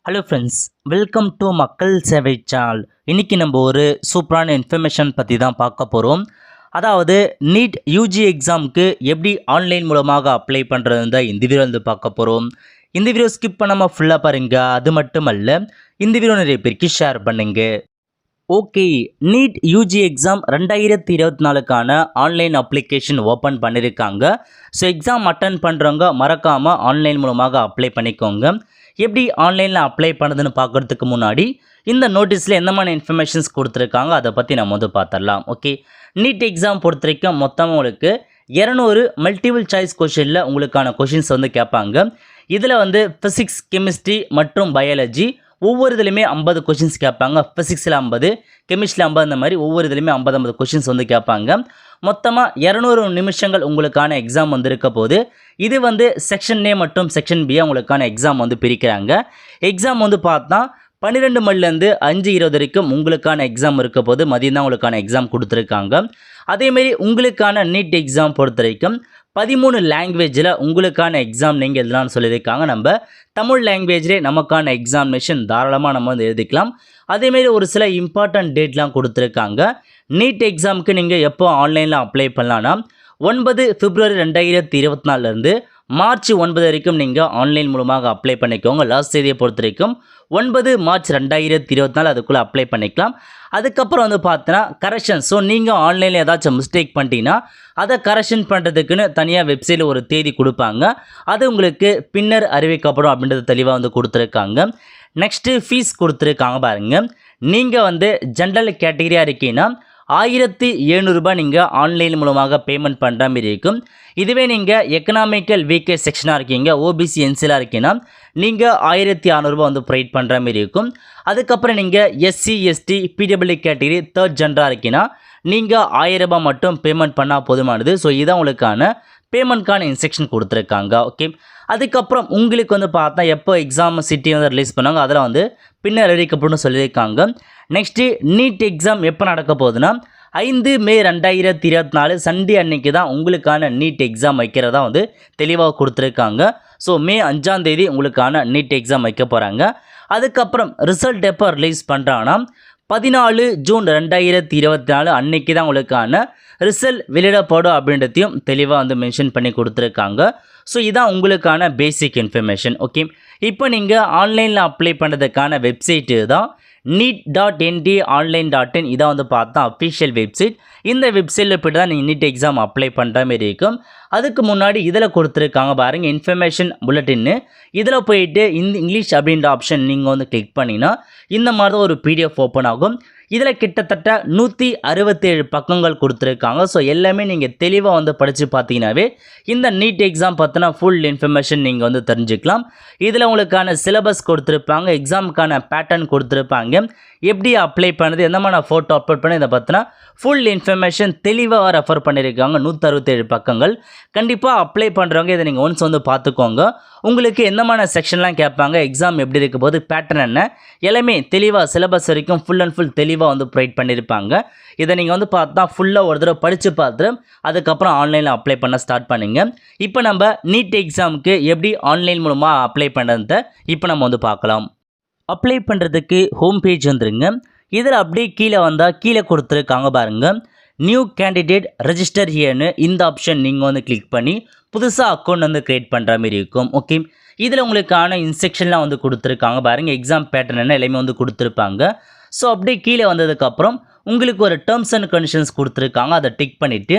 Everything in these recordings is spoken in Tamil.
ஹலோ ஃப்ரெண்ட்ஸ், வெல்கம் டு மக்கள் சேவை சேனல். இன்றைக்கி நம்ம ஒரு சூப்பரான இன்ஃபர்மேஷன் பற்றி தான் பார்க்க போகிறோம். அதாவது நீட் யூஜி எக்ஸாமுக்கு எப்படி ஆன்லைன் மூலமாக அப்ளை பண்ணுறது தான் இந்த வீடியோ வந்து பார்க்க போகிறோம். இந்த வீடியோ ஸ்கிப் பண்ணாமல் ஃபுல்லாக பாருங்கள். அது மட்டுமல்ல, இந்த வீடியோ நிறைய பேருக்கு ஷேர் பண்ணுங்க. ஓகே, நீட் யூஜி எக்ஸாம் 2024க்கான ஆன்லைன் அப்ளிகேஷன் ஓப்பன் பண்ணியிருக்காங்க. ஸோ எக்ஸாம் அட்டன் பண்ணுறவங்க மறக்காமல் ஆன்லைன் மூலமாக அப்ளை பண்ணிக்கோங்க. எப்படி ஆன்லைனில் அப்ளை பண்ணுறதுன்னு பார்க்குறதுக்கு முன்னாடி இந்த நோட்டீஸில் எந்த மாதிரி இன்ஃபர்மேஷன்ஸ் கொடுத்துருக்காங்க அதை பற்றி நம்ம வந்து பார்த்துடலாம். ஓகே, நீட் எக்ஸாம் பொறுத்த வரைக்கும் மொத்தமாக உங்களுக்கு 200 மல்டிபிள் சாய்ஸ் கொஷினில் உங்களுக்கான கொஷின்ஸ் வந்து கேட்பாங்க. இதில் வந்து ஃபிசிக்ஸ், கெமிஸ்ட்ரி மற்றும் பயாலஜி ஒவ்வொரு இதுலையுமே 50 கொஷின்ஸ் கேட்பாங்க. ஃபிசிக்ஸில் 50, கெமிஸ்ட்ரியில் 50, இந்த மாதிரி ஒவ்வொரு இதுலையுமே 50 கொஷின்ஸ் வந்து கேட்பாங்க. மொத்தமாக 200 நிமிஷங்கள் உங்களுக்கான எக்ஸாம் வந்து இருக்க போது. இது வந்து செக்ஷன் ஏ மற்றும் செக்ஷன் பியை உங்களுக்கான எக்ஸாம் வந்து பிரிக்கிறாங்க. எக்ஸாம் வந்து பார்த்தா 12 மணிலேருந்து 5:20 வரைக்கும் உங்களுக்கான எக்ஸாம் இருக்க போது. மதியம் தான் உங்களுக்கான எக்ஸாம் கொடுத்துருக்காங்க. அதேமாரி உங்களுக்கான நீட் எக்ஸாம் பொறுத்த வரைக்கும் 13 லாங்குவேஜில் உங்களுக்கான எக்ஸாம் நீங்கள் எழுதலாம்னு சொல்லியிருக்காங்க. நம்ம தமிழ் லாங்குவேஜ்லேயே நமக்கான எக்ஸாமினேஷன் தாராளமாக நம்ம வந்து எழுதிக்கலாம். அதேமாரி ஒரு சில இம்பார்ட்டன்ட் டேட்லாம் கொடுத்துருக்காங்க. நீட் எக்ஸாமுக்கு நீங்கள் எப்போ ஆன்லைனில் அப்ளை பண்ணலான்னா 9 பிப்ரவரி 2024 மார்ச் 9 வரைக்கும் நீங்கள் ஆன்லைன் மூலமாக அப்ளை பண்ணிக்கோங்க. லாஸ்ட் தேதியை பொறுத்த வரைக்கும் 9 மார்ச் 2024 அதுக்குள்ளே அப்ளை பண்ணிக்கலாம். அதுக்கப்புறம் வந்து பார்த்தோன்னா கரெக்ஷன். ஸோ நீங்கள் ஆன்லைனில் ஏதாச்சும் மிஸ்டேக் பண்ணிட்டீங்கன்னா அதை கரெக்ஷன் பண்ணுறதுக்குன்னு தனியாக வெப்சைட்டில் ஒரு தேதி கொடுப்பாங்க. அது உங்களுக்கு பின்னர் அறிவிக்கப்படும் அப்படின்றது தெளிவாக வந்து கொடுத்துருக்காங்க. நெக்ஸ்ட்டு ஃபீஸ் கொடுத்துருக்காங்க பாருங்கள். நீங்கள் வந்து ஜென்ரல் கேட்டகரியாக இருக்கீங்கன்னா 1700 ரூபாய் நீங்கள் ஆன்லைன் மூலமாக பேமெண்ட் பண்ணுற மாதிரி இருக்கும். இதுவே நீங்கள் எக்கனாமிக்கல் வீக்கே செக்ஷனாக இருக்கீங்க, ஓபிசி என்சிலாக இருக்கீங்கன்னா நீங்கள் 1600 ரூபாய் வந்து ப்ரொவைட் பண்ணுற மாதிரி இருக்கும். அதுக்கப்புறம் நீங்கள் SC, ST, PW category third ஜென்டராக இருக்கீங்கன்னா நீங்கள் 1000 ரூபாய் மட்டும் பேமெண்ட் பண்ணால் போதுமானது. ஸோ இதான் உங்களுக்கான பேமெண்ட்கான இன்ஸ்ட்ரக்ஷன் கொடுத்துருக்காங்க. ஓகே, அதுக்கப்புறம் உங்களுக்கு வந்து பார்த்தா எப்போ எக்ஸாம் சிட்டி வந்து ரிலீஸ் பண்ணாங்க அதில் வந்து பின்னர் அறிவிக்கப்படும் சொல்லியிருக்காங்க. நெக்ஸ்ட்டு நீட் எக்ஸாம் எப்போ நடக்க போகுதுன்னா 5 மே 2024 சண்டே அன்னைக்கு தான் உங்களுக்கான நீட் எக்ஸாம் வைக்கிறதா வந்து தெளிவாக கொடுத்துருக்காங்க. ஸோ மே 5ஆம் தேதி உங்களுக்கான நீட் எக்ஸாம் வைக்க போகிறாங்க. அதுக்கப்புறம் ரிசல்ட் எப்போ ரிலீஸ் பண்ணுறாங்கன்னா 14 ஜூன் 2024 அன்னைக்கு தான் உங்களுக்கான ரிசல்ட் வெளியிடப்படும் அப்படின்றதையும் தெளிவாக வந்து மென்ஷன் பண்ணி கொடுத்துருக்காங்க. ஸோ இதான் உங்களுக்கான பேசிக் இன்ஃபர்மேஷன். ஓகே, இப்போ நீங்கள் ஆன்லைனில் அப்ளை பண்ணுறதுக்கான வெப்சைட்டு தான் neet.nd.online.in. இதான் வந்து பார்த்தா அஃபிஷியல் வெப்சைட். இந்த வெப்சைட்டில் போய்ட்டு தான் நீங்கள் நீட் எக்ஸாம் அப்ளை பண்ணுற மாதிரி இருக்கும். அதுக்கு முன்னாடி இதில் கொடுத்துருக்காங்க பாருங்கள், இன்ஃபர்மேஷன் புல்லட்டின்னு. இதில் போயிட்டு இங்கிலீஷ் அப்படின்ற ஆப்ஷன் நீங்கள் வந்து கிளிக் பண்ணிங்கன்னா இந்த மாதிரி தான் ஒரு பிடிஎஃப் ஓப்பன் ஆகும். இதில் கிட்டத்தட்ட 167 பக்கங்கள் கொடுத்துருக்காங்க. ஸோ எல்லாமே நீங்கள் தெளிவாக வந்து படித்து பார்த்தீங்கன்னாவே இந்த நீட் எக்ஸாம் பற்றின ஃபுல் இன்ஃபர்மேஷன் நீங்கள் வந்து தெரிஞ்சுக்கலாம். இதில் உங்களுக்கான சிலபஸ் கொடுத்துருப்பாங்க, எக்ஸாமுக்கான பேட்டர்ன் கொடுத்துருப்பாங்க, எப்படி அப்ளை பண்ணுறது, எந்த மாதிரி ஃபோட்டோ அப்லோட் பண்ணி இதை பற்றின ஃபுல் இன்ஃபர்மேஷன் தெளிவாக ரெஃபர் பண்ணியிருக்காங்க. 167 பக்கங்கள். கண்டிப்பாக அப்ளை பண்ணுறவங்க இதை நீங்கள் ஒன்ஸ் வந்து பார்த்துக்கோங்க. உங்களுக்கு எந்த மாதிரி செக்ஷன்லாம் கேட்பாங்க, எக்ஸாம் எப்படி இருக்க போது, பேட்டர்ன் என்ன, எல்லாமே தெளிவாக சிலபஸ் வரைக்கும் ஃபுல் அண்ட் ஃபுல் தெளிவாக வந்து ப்ரொவைட் பண்ணியிருப்பாங்க. இதை நீங்கள் வந்து பார்த்தா ஃபுல்லாக ஒரு தடவை படித்து பார்த்துட்டு அதுக்கப்புறம் ஆன்லைனில் அப்ளை பண்ண ஸ்டார்ட் பண்ணுங்க. இப்போ நம்ம நீட் எக்ஸாமுக்கு எப்படி ஆன்லைன் மூலமாக அப்ளை பண்ணுறத இப்போ நம்ம வந்து பார்க்கலாம். அப்ளை பண்ணுறதுக்கு ஹோம் பேஜ் வந்துருங்க. இதில் அப்படியே கீழே வந்தால் கீழே கொடுத்துருக்காங்க பாருங்கள், நியூ கேண்டிடேட் ரெஜிஸ்டர் ஹியர்னு இந்த ஆப்ஷன் நீங்கள் வந்து கிளிக் பண்ணி புதுசாக அக்கௌண்ட் வந்து க்ரியேட் பண்ணுற மாதிரி இருக்கும். ஓகே, இதில் உங்களுக்கான இன்ஸ்ட்ரக்ஷன்லாம் வந்து கொடுத்துருக்காங்க பாருங்கள், எக்ஸாம் பேட்டர்ன் என்ன எல்லாமே வந்து கொடுத்துருப்பாங்க. ஸோ அப்படியே கீழே வந்ததுக்கப்புறம் உங்களுக்கு ஒரு டேர்ம்ஸ் அண்ட் கண்டிஷன்ஸ் கொடுத்துருக்காங்க. அதை டிக் பண்ணிவிட்டு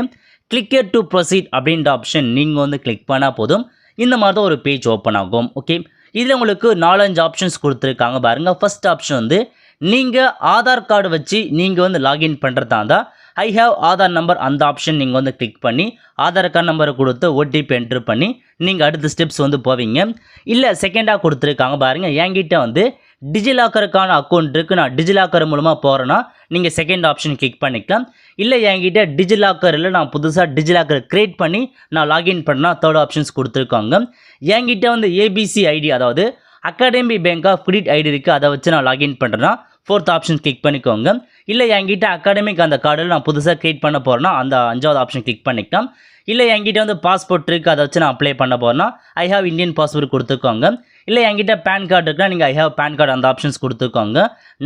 கிளிக் ஹியர் டு ப்ரொசீட் அப்படின்ற ஆப்ஷன் நீங்கள் வந்து கிளிக் பண்ணால் போதும். இந்த மாதிரி தான் ஒரு பேஜ் ஓப்பன் ஆகும். ஓகே, இதில் உங்களுக்கு 4-5 ஆப்ஷன்ஸ் கொடுத்துருக்காங்க பாருங்கள். ஃபர்ஸ்ட் ஆப்ஷன் வந்து நீங்கள் ஆதார் கார்டு வச்சு நீங்கள் வந்து லாகின் பண்ணுறதா இருந்தால் ஐ ஹேவ் ஆதார் நம்பர் அந்த ஆப்ஷன் நீங்கள் வந்து கிளிக் பண்ணி ஆதார் கார்டு நம்பரை கொடுத்து ஓடிபி என்ட்ரு பண்ணி நீங்கள் அடுத்த ஸ்டெப்ஸ் வந்து போவீங்க. இல்லை செகண்டாக கொடுத்துருக்காங்க பாருங்கள், என்கிட்ட வந்து டிஜிலாக்கருக்கான அக்கௌண்ட் இருக்குது, நான் டிஜிலாக்கர் மூலமாக போகிறேன்னா நீங்கள் செகண்ட் ஆப்ஷன் கிளிக் பண்ணிக்கலாம். இல்லை என்கிட்ட டிஜிலாக்கர் இல்லை, நான் புதுசாக டிஜிலாக்கர் க்ரியேட் பண்ணி நான் லாகின் பண்ணால் தேர்ட் ஆப்ஷன்ஸ் கொடுத்துருக்காங்க. என்கிட்ட வந்து ஏபிசி ஐடி, அதாவது academy bank of credit ID இருக்குது, அதை வச்சு நான் லாகின் பண்ணுறேன்னா ஃபோர்த் ஆப்ஷன் கிளிக் பண்ணிக்கோங்க. இல்லை என்கிட்ட அகாடமிக் அந்த கார்டில் நான் புதுசாக க்ரியேட் பண்ண போகிறேன்னா அந்த 5வது ஆப்ஷன் கிளிக் பண்ணிக்கலாம். இல்லை என்கிட்ட வந்து பாஸ்போர்ட் இருக்குது, அதை வச்சு நான் அப்ளை பண்ண போகிறேன்னா ஐ ஹாவ் இந்தியன் பாஸ்போர்ட் கொடுத்துக்கோங்க. இல்லை என்கிட்ட பேன் கார்டு இருக்குன்னா நீங்கள் ஐ ஹேவ் பேன் கார்டு அந்த ஆப்ஷன்ஸ் கொடுத்துருக்கோங்க.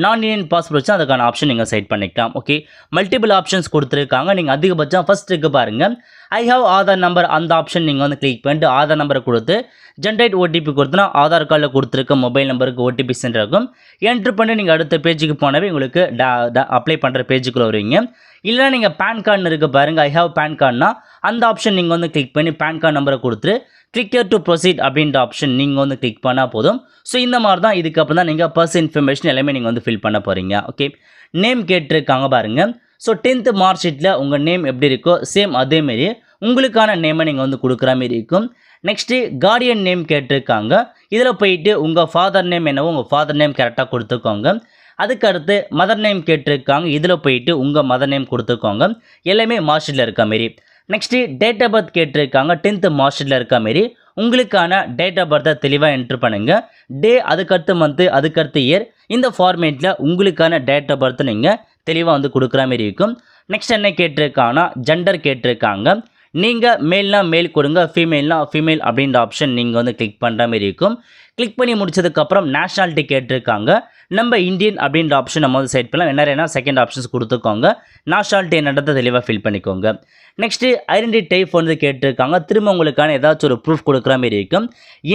நான் இந்தியன் பாஸ்போர்ட் வச்சு அதுக்கான ஆப்ஷன் நீங்கள் செட் பண்ணிக்கலாம். ஓகே, மல்டிபிள் ஆப்ஷன்ஸ் கொடுத்துருக்காங்க. நீங்கள் அதிகபட்சம் ஃபர்ஸ்ட் இருக்கு பாருங்கள், ஐ ஹேவ் ஆதார் நம்பர் அந்த ஆப்ஷன் நீங்கள் வந்து கிளிக் பண்ணிட்டு ஆதார் நம்பரை கொடுத்து ஜென்ரேட் ஓடிபி கொடுத்தனா ஆதார் கார்டில் கொடுத்துருக்க மொபைல் நம்பருக்கு ஓடிபி சென்ட் ஆகும். என்ட்ரு பண்ணி நீங்கள் அடுத்த பேஜுக்கு போனவே உங்களுக்கு அப்ளை பண்ணுற பேஜுக்குள்ளே வருவீங்க. இல்லைனா நீங்கள் பேன் கார்டு இருக்குது பாருங்கள், ஐ ஹேவ் பேன் கார்டுனா அந்த ஆப்ஷன் நீங்கள் வந்து கிளிக் பண்ணி பேன் கார்டு நம்பரை கொடுத்துட்டு கிளிக் டு ப்ரொசீட் அப்படின்ற ஆப்ஷன் நீங்கள் வந்து கிளிக் பண்ணால் போதும். ஸோ இந்த மாதிரி தான் இதுக்கப்புறம் தான் நீங்கள் பர்சனல் இன்ஃபர்மேஷன் எல்லாமே நீங்கள் வந்து ஃபில் பண்ண போகிறீங்க. ஓகே, நேம் கேட்டிருக்காங்க பாருங்கள். ஸோ 10th மார்க் ஷீட்டில் உங்கள் நேம் எப்படி இருக்கோ சேம் அதேமாரி உங்களுக்கான நேமை நீங்கள் வந்து கொடுக்குற மாரி இருக்கும். நெக்ஸ்ட்டு கார்டியன் நேம் கேட்டிருக்காங்க. இதில் போயிட்டு உங்கள் ஃபாதர் நேம் என்னவோ உங்கள் ஃபாதர் நேம் கரெக்டாக கொடுத்துக்கோங்க. அதுக்கு அடுத்து மதர் நேம் கேட்டிருக்காங்க. இதில் போயிட்டு உங்கள் மதர் நேம் கொடுத்துக்கோங்க. எல்லாமே மார்க் ஷீட்டில் இருக்க மாரி. நெக்ஸ்ட்டு டேட் ஆஃப் பர்த் கேட்டிருக்காங்க. 10th மார்க் ஷீட்டில் இருக்க மாரி உங்களுக்கான டேட் ஆஃப் பர்த்தை தெளிவாக என்ட்ரு பண்ணுங்கள். டே, அதுக்கடுத்து மந்த்து, அதுக்கடுத்து இயர், இந்த ஃபார்மேட்டில் உங்களுக்கான டேட் ஆஃப் பர்த்தை நீங்கள் தெளிவாக வந்து கொடுக்குற மாரி இருக்கும். நெக்ஸ்ட் என்ன கேட்டிருக்காங்கன்னா ஜெண்டர் கேட்டிருக்காங்க. நீங்கள் மேல்னா மேல் கொடுங்க, ஃபீமேல்னா ஃபீமேல் அப்படின்ற ஆப்ஷன் நீங்கள் வந்து கிளிக் பண்ணுற மாரி இருக்கும். கிளிக் பண்ணி முடிச்சதுக்கப்புறம் நேஷ்னாலிட்டி கேட்டிருக்காங்க. நம்ம இந்தியன் அப்படின்ற ஆப்ஷன் நம்ம வந்து செட் பண்ணலாம். என்ன செகண்ட் ஆப்ஷன்ஸ் கொடுத்துக்கோங்க. நேஷ்னாலிட்டி என்னன்றதை தெளிவாக ஃபில் பண்ணிக்கோங்க. நெக்ஸ்ட்டு ஐடென்டிட்டி டைப் வந்து கேட்டிருக்காங்க. திரும்ப உங்களுக்கான ஏதாச்சும் ஒரு ப்ரூஃப் கொடுக்குற மாரி இருக்கும்.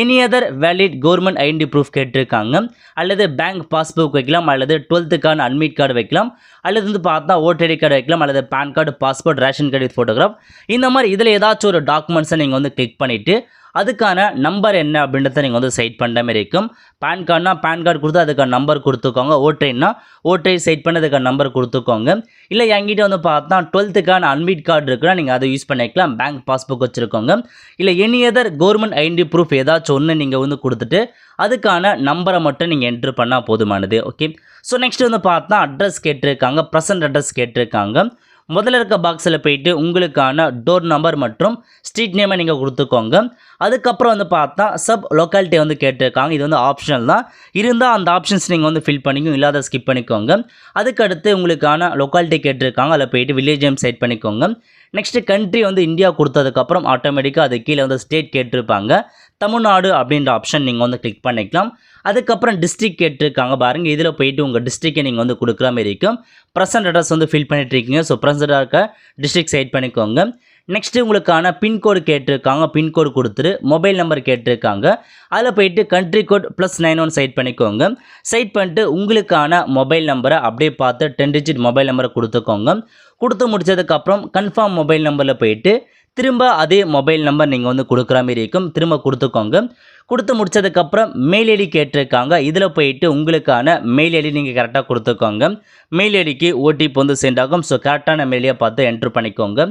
Any other valid government identity proof கேட்டிருக்காங்க. அல்லது பேங்க் பாஸ்புக் வைக்கலாம், அல்லது 12th அட்மிட் கார்டு வைக்கலாம், அல்லது வந்து பார்த்தா ஓட்டர் ஐடி கார்டு வைக்கலாம், அல்லது PAN card, passport, ration card with photograph. இந்த மாதிரி இதில் ஏதாச்சும் ஒரு டாக்குமெண்ட்ஸை நீங்கள் வந்து கிளிக் பண்ணிவிட்டு அதுக்கான நம்பர் என்ன அப்படின்றத நீங்கள் வந்து செட் பண்ணுற மாதிரி இருக்கும். பேன் கார்டுனா பேன் கார்டு கொடுத்து அதுக்கான நம்பர் கொடுத்துக்கோங்க. ஓட்டர்னா ஓட்டரை செட் பண்ணி அதுக்கான நம்பர் கொடுத்துக்கோங்க. இல்லை என்கிட்ட வந்து பார்த்தா 12th அட்மிட் கார்டு இருக்குன்னா நீங்கள் அதை யூஸ் பண்ணிக்கலாம். பேங்க் பாஸ்புக் வச்சுருக்கோங்க. இல்லை any other government identity proof ஏதாச்சும் ஒன்று நீங்கள் வந்து கொடுத்துட்டு அதுக்கான நம்பரை மட்டும் நீங்கள் என்ட்ரு பண்ணால் போதுமானது. ஓகே, ஸோ நெக்ஸ்ட் வந்து பார்த்தா அட்ரஸ் கேட்டிருக்காங்க. ப்ரெசன்ட் அட்ரஸ் கேட்டிருக்காங்க. முதல்ல இருக்க பாக்ஸில் போயிட்டு உங்களுக்கான டோர் நம்பர் மற்றும் ஸ்ட்ரீட் நேமை நீங்கள் கொடுத்துக்கோங்க. அதுக்கப்புறம் வந்து பார்த்தா சப் லொக்காலிட்டி வந்து கேட்டிருக்காங்க. இது வந்து ஆப்ஷனல் தான், இருந்தால் அந்த ஆப்ஷன்ஸ் நீங்கள் வந்து ஃபில் பண்ணிக்கோங்க, இல்லாத ஸ்கிப் பண்ணிக்கோங்க. அதுக்கடுத்து உங்களுக்கான லொக்காலிட்டி கேட்டிருக்காங்க. அதில் போயிட்டு வில்லேஜ் நேம் செட் பண்ணிக்கோங்க. நெக்ஸ்ட்டு கண்ட்ரி வந்து இந்தியா கொடுத்ததுக்கப்புறம் ஆட்டோமேட்டிக்காக அது கீழே வந்து ஸ்டேட் கேட்டிருப்பாங்க. தமிழ்நாடு அப்படின்ற ஆப்ஷன் நீங்கள் வந்து கிளிக் பண்ணிக்கலாம். அதுக்கப்புறம் டிஸ்ட்ரிக்ட் கேட்டிருக்காங்க பாருங்கள். இதில் போயிட்டு உங்கள் டிஸ்ட்ரிக்டை நீங்கள் வந்து கொடுக்குற மாதிரி இருக்கும். ப்ரெசன்ட் அட்ரஸ் வந்து ஃபில் பண்ணிட்டுருக்கீங்க. ஸோ ப்ரெசண்டாக இருக்க டிஸ்ட்ரிக்ட் செட் பண்ணிக்கோங்க. நெக்ஸ்ட்டு உங்களுக்கான பின்கோடு கேட்டிருக்காங்க. பின்கோடு கொடுத்துட்டு மொபைல் நம்பர் கேட்டிருக்காங்க. அதில் போயிட்டு கண்ட்ரி கோட் +91 செட் பண்ணிக்கோங்க. செட் பண்ணிட்டு உங்களுக்கான மொபைல் நம்பரை அப்படியே பார்த்து 10 டிஜிட் மொபைல் நம்பரை கொடுத்துக்கோங்க. கொடுத்து முடிச்சதுக்கப்புறம் கன்ஃபார்ம் மொபைல் நம்பரில் போயிட்டு திரும்ப அதே மொபைல் நம்பர் நீங்கள் வந்து கொடுக்குற மாதிரி இருக்கும். திரும்ப கொடுத்துக்கோங்க. கொடுத்து முடிச்சதுக்கப்புறம் மெயில் ஐடி கேட்டிருக்காங்க. இதில் போயிட்டு உங்களுக்கான மெயில் ஐடி நீங்கள் கரெக்டாக கொடுத்துக்கோங்க. மெயில் ஐடிக்கு ஓடிபி வந்து சென்ட் ஆகும். ஸோ கரெக்டான மெயிலையை பார்த்து என்ட்ரு பண்ணிக்கோங்க.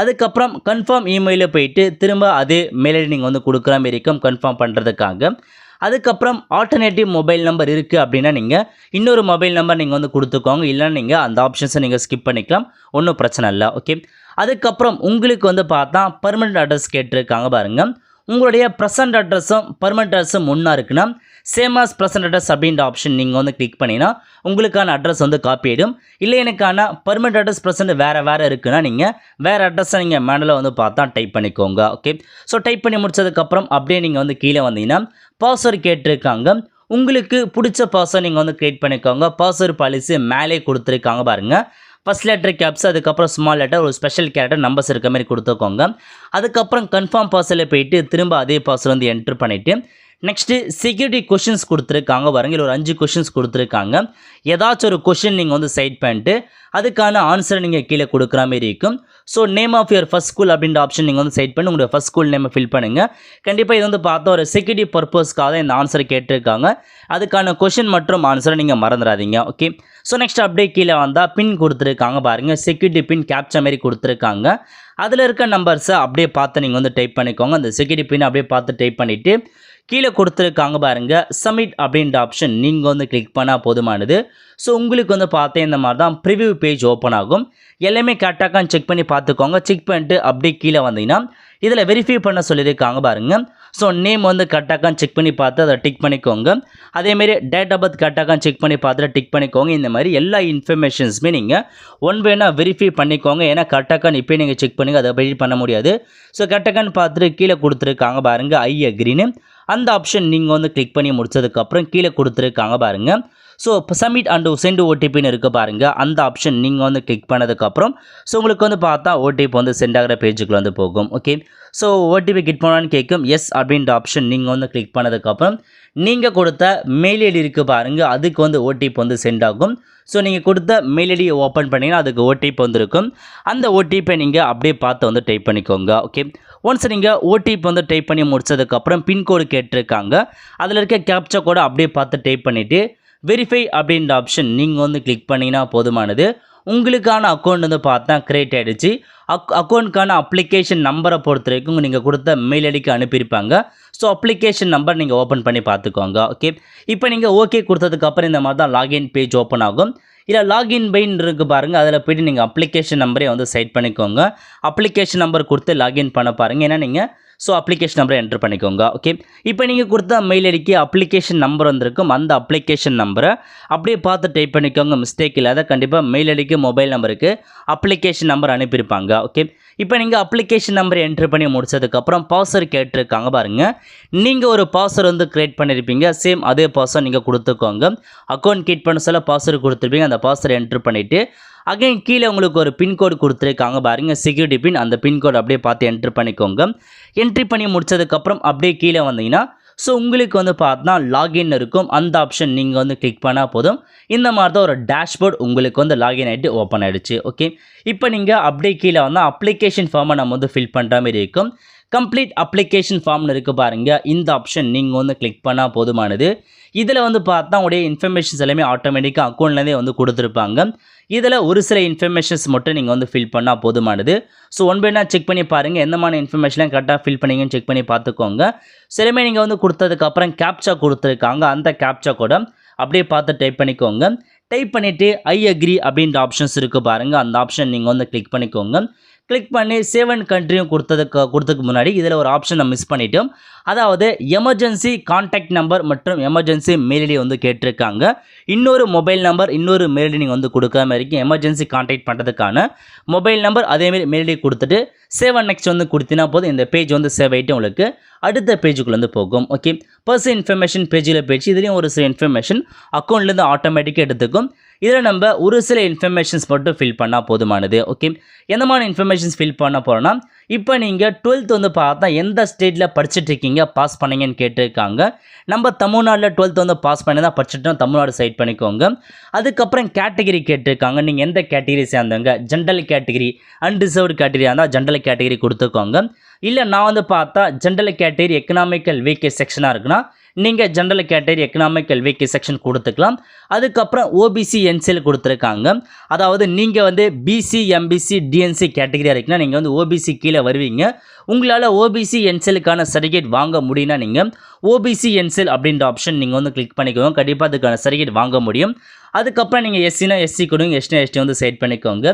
அதுக்கப்புறம் கன்ஃபார்ம் இமெயிலில் போயிட்டு திரும்ப அதே மெயில் ஐடி நீங்கள் வந்து கொடுக்குற மாதிரி இருக்கும் கன்ஃபார்ம் பண்ணுறதுக்காக. அதுக்கப்புறம் ஆல்டர்னேட்டிவ் மொபைல் நம்பர் இருக்குது அப்படின்னா நீங்கள் இன்னொரு மொபைல் நம்பர் நீங்கள் வந்து கொடுத்துக்கோங்க. இல்லைன்னா நீங்கள் அந்த ஆப்ஷன்ஸை நீங்கள் ஸ்கிப் பண்ணிக்கலாம், ஒன்றும் பிரச்சனை இல்லை. ஓகே, அதுக்கப்புறம் உங்களுக்கு வந்து பார்த்தா பர்மனெண்ட் அட்ரஸ் கேட்டிருக்காங்க பாருங்கள். உங்களுடைய ப்ரெசன்ட் அட்ரஸும் பர்மனெண்ட் அட்ரஸும் ஒன்றா இருக்குன்னா சேம் ஆஸ் ப்ரெசன்ட் அட்ரஸ் அப்படின்ற ஆப்ஷன் நீங்கள் வந்து கிளிக் பண்ணிங்கன்னா உங்களுக்கான அட்ரஸ் வந்து காப்பி ஆகிடும். இல்லை எனக்கான பர்மனெண்ட் அட்ரஸ் ப்ரெசன்ட் வேறு இருக்குன்னா நீங்கள் வேறு அட்ரஸை நீங்கள் மேனுவலாக வந்து பார்த்தா டைப் பண்ணிக்கோங்க. ஓகே, ஸோ டைப் பண்ணி முடிச்சதுக்கப்புறம் அப்படியே நீங்கள் வந்து கீழே வந்தீங்கன்னா பாஸ்வேர்டு கேட்டிருக்காங்க. உங்களுக்கு பிடிச்ச பாஸ்வேர்டு நீங்கள் வந்து க்ரியேட் பண்ணிக்கோங்க. பாஸ்வேர்டு பாலிசி மேலே கொடுத்துருக்காங்க பாருங்கள். ஃபஸ்ட் லெட்டர் கேப்ஸ், அதுக்கப்புறம் ஸ்மால் லெட்டர், ஒரு ஸ்பெஷல் கேரக்டர், நம்பர்ஸ் இருக்க மாதிரி கொடுத்துக்கோங்க. அதுக்கப்புறம் கன்ஃபார்ம் பாஸ்வேர்டில் போயிட்டு திரும்ப அதே பாஸ்வேர்டு வந்து என்ட்ரு பண்ணிவிட்டு நெக்ஸ்ட்டு செக்யூரிட்டி கொஷின்ஸ் கொடுத்துருக்காங்க பாருங்க. ஒரு 5 கொஷின்ஸ் கொடுத்துருக்காங்க. ஏதாச்சும் ஒரு கொஷின் நீங்கள் வந்து செட் பண்ணிட்டு அதுக்கான ஆன்சரை நீங்கள் கீழே கொடுக்குற மாதிரி இருக்கும். So name of your first school அப்படின்ற ஆப்ஷன் நீங்கள் வந்து செட் பண்ணி உங்களுடைய ஃபஸ்ட் ஸ்கூல் நேமை ஃபில் பண்ணுங்கள். கண்டிப்பாக இது வந்து பார்த்தா ஒரு செக்யூரிட்டி பர்பஸ்க்காக இந்த ஆன்சரை கேட்டிருக்காங்க. அதுக்கான கொஷின் மற்றும் ஆன்சரை நீங்கள் மறந்துடாதீங்க. ஓகே, ஸோ நெக்ஸ்ட் அப்படியே கீழே வந்தால் பின் கொடுத்துருக்காங்க பாருங்கள். செக்யூரிட்டி பின் கேப்ச்சா மாதிரி கொடுத்துருக்காங்க. அதில் இருக்க நம்பர்ஸை அப்படியே பார்த்து நீங்கள் வந்து டைப் பண்ணிக்கோங்க. அந்த செக்யூரிட்டி பின் அப்படியே பார்த்து டைப் பண்ணிவிட்டு கீழே கொடுத்துருக்காங்க பாருங்கள் சப்மிட் அப்படின்ற ஆப்ஷன் நீங்கள் வந்து கிளிக் பண்ணால் போதுமானது. ஸோ உங்களுக்கு வந்து பார்த்தேன் இந்த மாதிரி தான் ப்ரிவ்யூ பேஜ் ஓப்பன் ஆகும். எல்லாமே கரெக்டாக செக் பண்ணி பார்த்துக்கோங்க. செக் பண்ணிட்டு அப்படியே கீழே வந்தீங்கன்னா இதில் வெரிஃபை பண்ண சொல்லியிருக்காங்க பாருங்கள். ஸோ நேம் வந்து கரெக்டாக செக் பண்ணி பார்த்து அதை டிக் பண்ணிக்கோங்க. அதேமாரி டேட் ஆஃப் பர்த் கரெக்டாக செக் பண்ணி பார்த்துட்டு டிக் பண்ணிக்கோங்க. இந்த மாதிரி எல்லா இன்ஃபர்மேஷன்ஸுமே நீங்கள் ஒன் வேணால் வெரிஃபை பண்ணிக்கோங்க. ஏன்னா கரெக்டாக இப்போ நீங்கள் செக் பண்ணி அதை வெரிஃபை பண்ண முடியாது. ஸோ கரெக்டாக பார்த்துட்டு கீழே கொடுத்துருக்காங்க பாருங்கள் ஐ அக்ரின்னு. அந்த ஆப்ஷன் நீங்கள் வந்து கிளிக் பண்ணி முடிச்சதுக்கப்புறம் கீழே கொடுத்துருக்காங்க பாருங்கள். ஸோ இப்போ சப்மிட் அண்ட் சென்ட் ஓடிபின்னு இருக்குது பாருங்கள். அந்த ஆப்ஷன் நீங்கள் வந்து கிளிக் பண்ணதுக்கப்புறம் ஸோ உங்களுக்கு வந்து பார்த்தா ஓடிபி வந்து சென்ட் ஆகிற பேஜுக்குள்ள வந்து போகும். ஓகே, ஸோ ஓடிபி கிளிக் பண்ணான்னு கேட்கும். எஸ் அப்படின்ற ஆப்ஷன் நீங்கள் வந்து கிளிக் பண்ணதுக்கப்புறம் நீங்கள் கொடுத்த மெயில் ஐடி இருக்குது பாருங்கள், அதுக்கு வந்து ஓடிபி வந்து சென்ட் ஆகும். ஸோ நீங்கள் கொடுத்த மெயில் ஐடியை ஓப்பன் பண்ணிங்கன்னா அதுக்கு ஓடிபி வந்துருக்கும். அந்த ஓடிபியை நீங்கள் அப்படியே பார்த்து வந்து டைப் பண்ணிக்கோங்க. ஓகே, ஒன்ஸ் நீங்கள் ஓடிபி வந்து டைப் பண்ணி முடிச்சதுக்கப்புறம் பின்கோடு கேட்டிருக்காங்க, அதில் இருக்க கேப்சா கோடை அப்படியே பார்த்து டைப் பண்ணிவிட்டு வெரிஃபை அப்படின்ற ஆப்ஷன் நீங்கள் வந்து கிளிக் பண்ணிங்கன்னா போதுமானது. உங்களுக்கான அக்கௌண்ட் வந்து பார்த்தா க்ரியேட் ஆகிடுச்சு. அக்கௌண்ட்க்கான அப்ளிகேஷன் நம்பரை பொறுத்த வரைக்கும் நீங்கள் கொடுத்த மெயில் ஐடிக்கு அனுப்பியிருப்பாங்க. ஸோ அப்ளிகேஷன் நம்பர் நீங்கள் ஓப்பன் பண்ணி பார்த்துக்கோங்க. ஓகே, இப்போ நீங்கள் ஓகே கொடுத்ததுக்கப்புறம் இந்த மாதிரி தான் லாகின் பேஜ் ஓப்பன் ஆகும். இல்லை லாகின் பைன் இருக்குது பாருங்கள், அதில் போய்ட்டு நீங்கள் அப்ளிகேஷன் நம்பரே வந்து செட் பண்ணிக்கோங்க. அப்ளிகேஷன் நம்பர் கொடுத்து லாகின் பண்ண பாருங்கள். ஏன்னா நீங்கள் ஸோ அப்ளிகேஷன் நம்பரை என்ட்ரு பண்ணிக்கோங்க. ஓகே, இப்போ நீங்கள் கொடுத்த மெயில் ஐடிக்கு அப்ளிகேஷன் நம்பர் வந்திருக்கும். அந்த அப்ளிகேஷன் நம்பரை அப்படியே பார்த்து டைப் பண்ணிக்கோங்க. மிஸ்டேக் இல்லாத கண்டிப்பாக மெயில் ஐடிக்கு மொபைல் நம்பருக்கு அப்ளிகேஷன் நம்பர் அனுப்பியிருப்பாங்க. ஓகே, இப்போ நீங்கள் அப்ளிகேஷன் நம்பரை என்ட்ரு பண்ணி முடிச்சதுக்கப்புறம் பாஸ்வேர்டு கேட்டிருக்காங்க பாருங்கள். நீங்கள் ஒரு பாஸ்வேர்டு வந்து க்ரியேட் பண்ணியிருப்பீங்க. சேம் அதே பாஸ்வேர்டு நீங்கள் கொடுத்துக்கோங்க. அக்கௌண்ட் கிரியேட் பண்ண சொல்ல பாஸ்வேர்டு கொடுத்துருப்பீங்க. அந்த பாஸ்வேர்டு என்ட்ரு பண்ணிவிட்டு அகைன் கீழே உங்களுக்கு ஒரு பின்கோடு கொடுத்துருக்காங்க பாருங்கள், செக்யூரிட்டி பின். அந்த பின்கோடு அப்படியே பார்த்து என்ட்ரு பண்ணிக்கோங்க. என்ட்ரி பண்ணி முடிச்சதுக்கப்புறம் அப்படியே கீழே வந்தீங்கன்னா ஸோ உங்களுக்கு வந்து பார்த்தா லாகின் இருக்கும். அந்த ஆப்ஷன் நீங்கள் வந்து கிளிக் பண்ணால் போதும். இந்த மாதிரி தான் ஒரு டேஷ்போர்ட் உங்களுக்கு வந்து லாகின் ஆகிட்டு ஓப்பன் ஆகிடுச்சு. ஓகே, இப்போ நீங்கள் அப்படியே கீழே வந்தால் அப்ளிகேஷன் ஃபார்மை நம்ம வந்து ஃபில் பண்ணுற மாதிரி இருக்கும். கம்ப்ளீட் அப்ளிகேஷன் ஃபார்ம்னு இருக்குது பாருங்கள், இந்த ஆப்ஷன் நீங்கள் வந்து கிளிக் பண்ணால் போதுமானது. இதில் வந்து பார்த்தா உடைய இன்ஃபர்மேஷன்ஸ் எல்லாமே ஆட்டோமேட்டிக்காக அக்கௌண்ட்லேருந்தே வந்து கொடுத்துருப்பாங்க. இதில் ஒரு சில இன்ஃபர்மேஷன்ஸ் மட்டும் நீங்கள் வந்து ஃபில் பண்ணால் போதுமானது. ஸோ ஒன் பை செக் பண்ணி பாருங்கள், எந்த மாதிரி இன்ஃபர்மேஷன்லாம் கரெக்டாக ஃபில் பண்ணிங்கன்னு செக் பண்ணி பார்த்துக்கோங்க. சிலமே நீங்கள் வந்து கொடுத்ததுக்கப்புறம் கேப்சா கொடுத்துருக்காங்க, அந்த கேப்சா கூட அப்படியே பார்த்து டைப் பண்ணிக்கோங்க. டைப் பண்ணிவிட்டு ஐ அக்ரி அப்படின்ற ஆப்ஷன்ஸ் இருக்குது பாருங்கள், அந்த ஆப்ஷன் நீங்கள் வந்து கிளிக் பண்ணிக்கோங்க. கிளிக் பண்ணி சேவ் அண்ட் கண்ட்ரியும் கொடுத்ததுக்கு முன்னாடி இதில் ஒரு ஆப்ஷனை மிஸ் பண்ணிட்டோம். அதாவது எமர்ஜென்சி கான்டாக்ட் நம்பர் மற்றும் எமர்ஜென்சி மெயில் ஐடி வந்து கேட்டிருக்காங்க. இன்னொரு மொபைல் நம்பர் இன்னொரு மெயில் ஐடி நீங்கள் வந்து கொடுக்காம இருக்கீங்க. எமர்ஜென்சி கான்டாக்ட் பண்ணுறதுக்கான மொபைல் நம்பர் அதேமாரி மெயில் ஐடி கொடுத்துட்டு சேவ் அண்ட் நெக்ஸ்ட் வந்து கொடுத்தினா போதும். இந்த பேஜ் வந்து சேவ் ஆகிட்டு உங்களுக்கு அடுத்த பேஜுக்குள்ளே வந்து போகும். ஓகே, பர்சனல் இன்ஃபர்மேஷன் பேஜில் போயிடுச்சு. இதுலேயும் ஒரு சில இன்ஃபர்மேஷன் அக்கௌண்ட்லேருந்து ஆட்டோமேட்டிக்காக எடுத்துக்கும். இதில் நம்ம ஒரு சில இன்ஃபர்மேஷன்ஸ் மட்டும் ஃபில் பண்ணால் போதுமானது. ஓகே, எந்த மாதிரி இன்ஃபர்மேஷன்ஸ் ஃபில் பண்ண போகிறோன்னா, இப்போ நீங்கள் 12th வந்து பார்த்தா எந்த ஸ்டேட்டில் படிச்சுட்டு இருக்கீங்க, பாஸ் பண்ணீங்கன்னு கேட்டிருக்காங்க. நம்ம தமிழ்நாட்டில் 12th வந்து பாஸ் பண்ணி தான் படிச்சுட்டோம், தமிழ்நாடு சைட் பண்ணிக்கோங்க. அதுக்கப்புறம் கேட்டகிரி கேட்டிருக்காங்க, நீங்கள் எந்த கேட்டகிரி சேர்ந்தவங்க, ஜென்ரல் கேட்டகிரி அன்ரிசர்வ்டு கேட்டகிரியாக இருந்தால் ஜென்ரல் கேட்டகிரி கொடுத்துக்கோங்க. இல்லை நான் வந்து பார்த்தா ஜென்ரல் கேட்டகிரி எக்கனாமிக்கல் வீக் செக்ஷனாக இருக்குன்னா நீங்கள் general category economical week section கொடுத்துக்கலாம். அதுக்கப்புறம் ஓபிசி என்சிஎல் கொடுத்துருக்காங்க. அதாவது நீங்கள் வந்து பிசி எம்பிசி டிஎன்சி கேட்டகிரியாக இருக்குன்னா நீங்கள் வந்து ஓபிசி கீழே வருவீங்க. உங்களால் ஓபிசி என்சிஎலுக்கான சர்டிஃபிகேட் வாங்க முடியும்னா நீங்கள் ஓபிசி என்சிஎல் அப்படின்ற ஆப்ஷன் நீங்கள் வந்து கிளிக் பண்ணிக்கோங்க. கண்டிப்பாக அதுக்கான சர்டிஃபிகேட் வாங்க முடியும். அதுக்கப்புறம் நீங்கள் எஸ்சினா எஸ்சி கொடுங்க, எஸ்டினா எஸ்டி வந்து செட் பண்ணிக்கோங்க.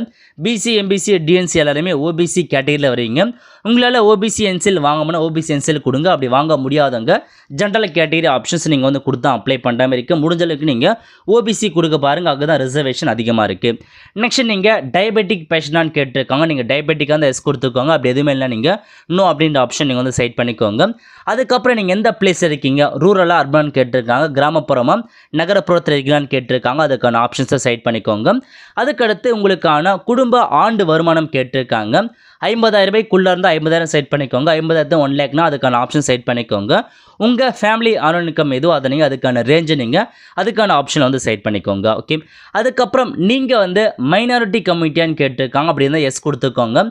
பிசி எம்பிசி டிஎன்சி எல்லாருமே ஓபிசி கேட்டகிரியில் வருவீங்க. உங்களால் ஓபிசி என்சிஎல் வாங்கணும்னா ஓபிசி என்சிஎல் கொடுங்க. அப்படி வாங்க முடியாதவங்க ஜென்ரல் கேட்டகிரி ஆப்ஷன்ஸ் நீங்கள் வந்து கொடுத்தா அப்ளை பண்ணுற மாதிரி இருக்குது. முடிஞ்ச அளவுக்கு நீங்கள் ஓபிசி கொடுக்க பாருங்கள், அங்கே தான் ரிசர்வேஷன் அதிகமாக இருக்குது. நெக்ஸ்ட் நீங்கள் டயபெட்டிக் பேஷண்டான்னு கேட்டிருக்காங்க. நீங்கள் டயபெட்டிக்காக வந்து எஸ் கொடுத்துக்கோங்க. அப்படி எதுவுமே இல்லை நீங்கள் நோ அப்படின்ற ஆப்ஷன் நீங்கள் வந்து செட் பண்ணிக்கோங்க. அதுக்கப்புறம் நீங்கள் எந்த பிளேஸ் இருக்கீங்க, ரூரலாக அர்பன் கேட்டிருக்காங்க, கிராமப்புறமாக நகரப்புறத்தில் இருக்கீங்களான்னு கேட்டிருக்காங்க. அதுக்கான ஆப்ஷன்ஸை செட் பண்ணிக்கோங்க. அதுக்கடுத்து உங்களுக்கான குடும்ப ஆண்டு வருமானம் கேட்டிருக்காங்க. 50,000 ரூபாய்க்குள்ளே இருந்தால் 50,000 செட் பண்ணிக்கோங்க. 50,000 1 லேக்னா அதுக்கான ஆப்ஷன் செட் பண்ணிக்கோங்க. உங்கள் ஃபேமிலி ஆனுவல் இன்கம் எதுவோ அதை நீங்கள் அதுக்கான ரேஞ்சை நீங்கள் அதுக்கான ஆப்ஷனை வந்து செட் பண்ணிக்கோங்க. ஓகே, அதுக்கப்புறம் நீங்கள் வந்து மைனாரிட்டி கம்யூனிட்டியான்னு கேட்டிருக்காங்க. அப்படி இருந்தால் எஸ் கொடுத்துக்கோங்க.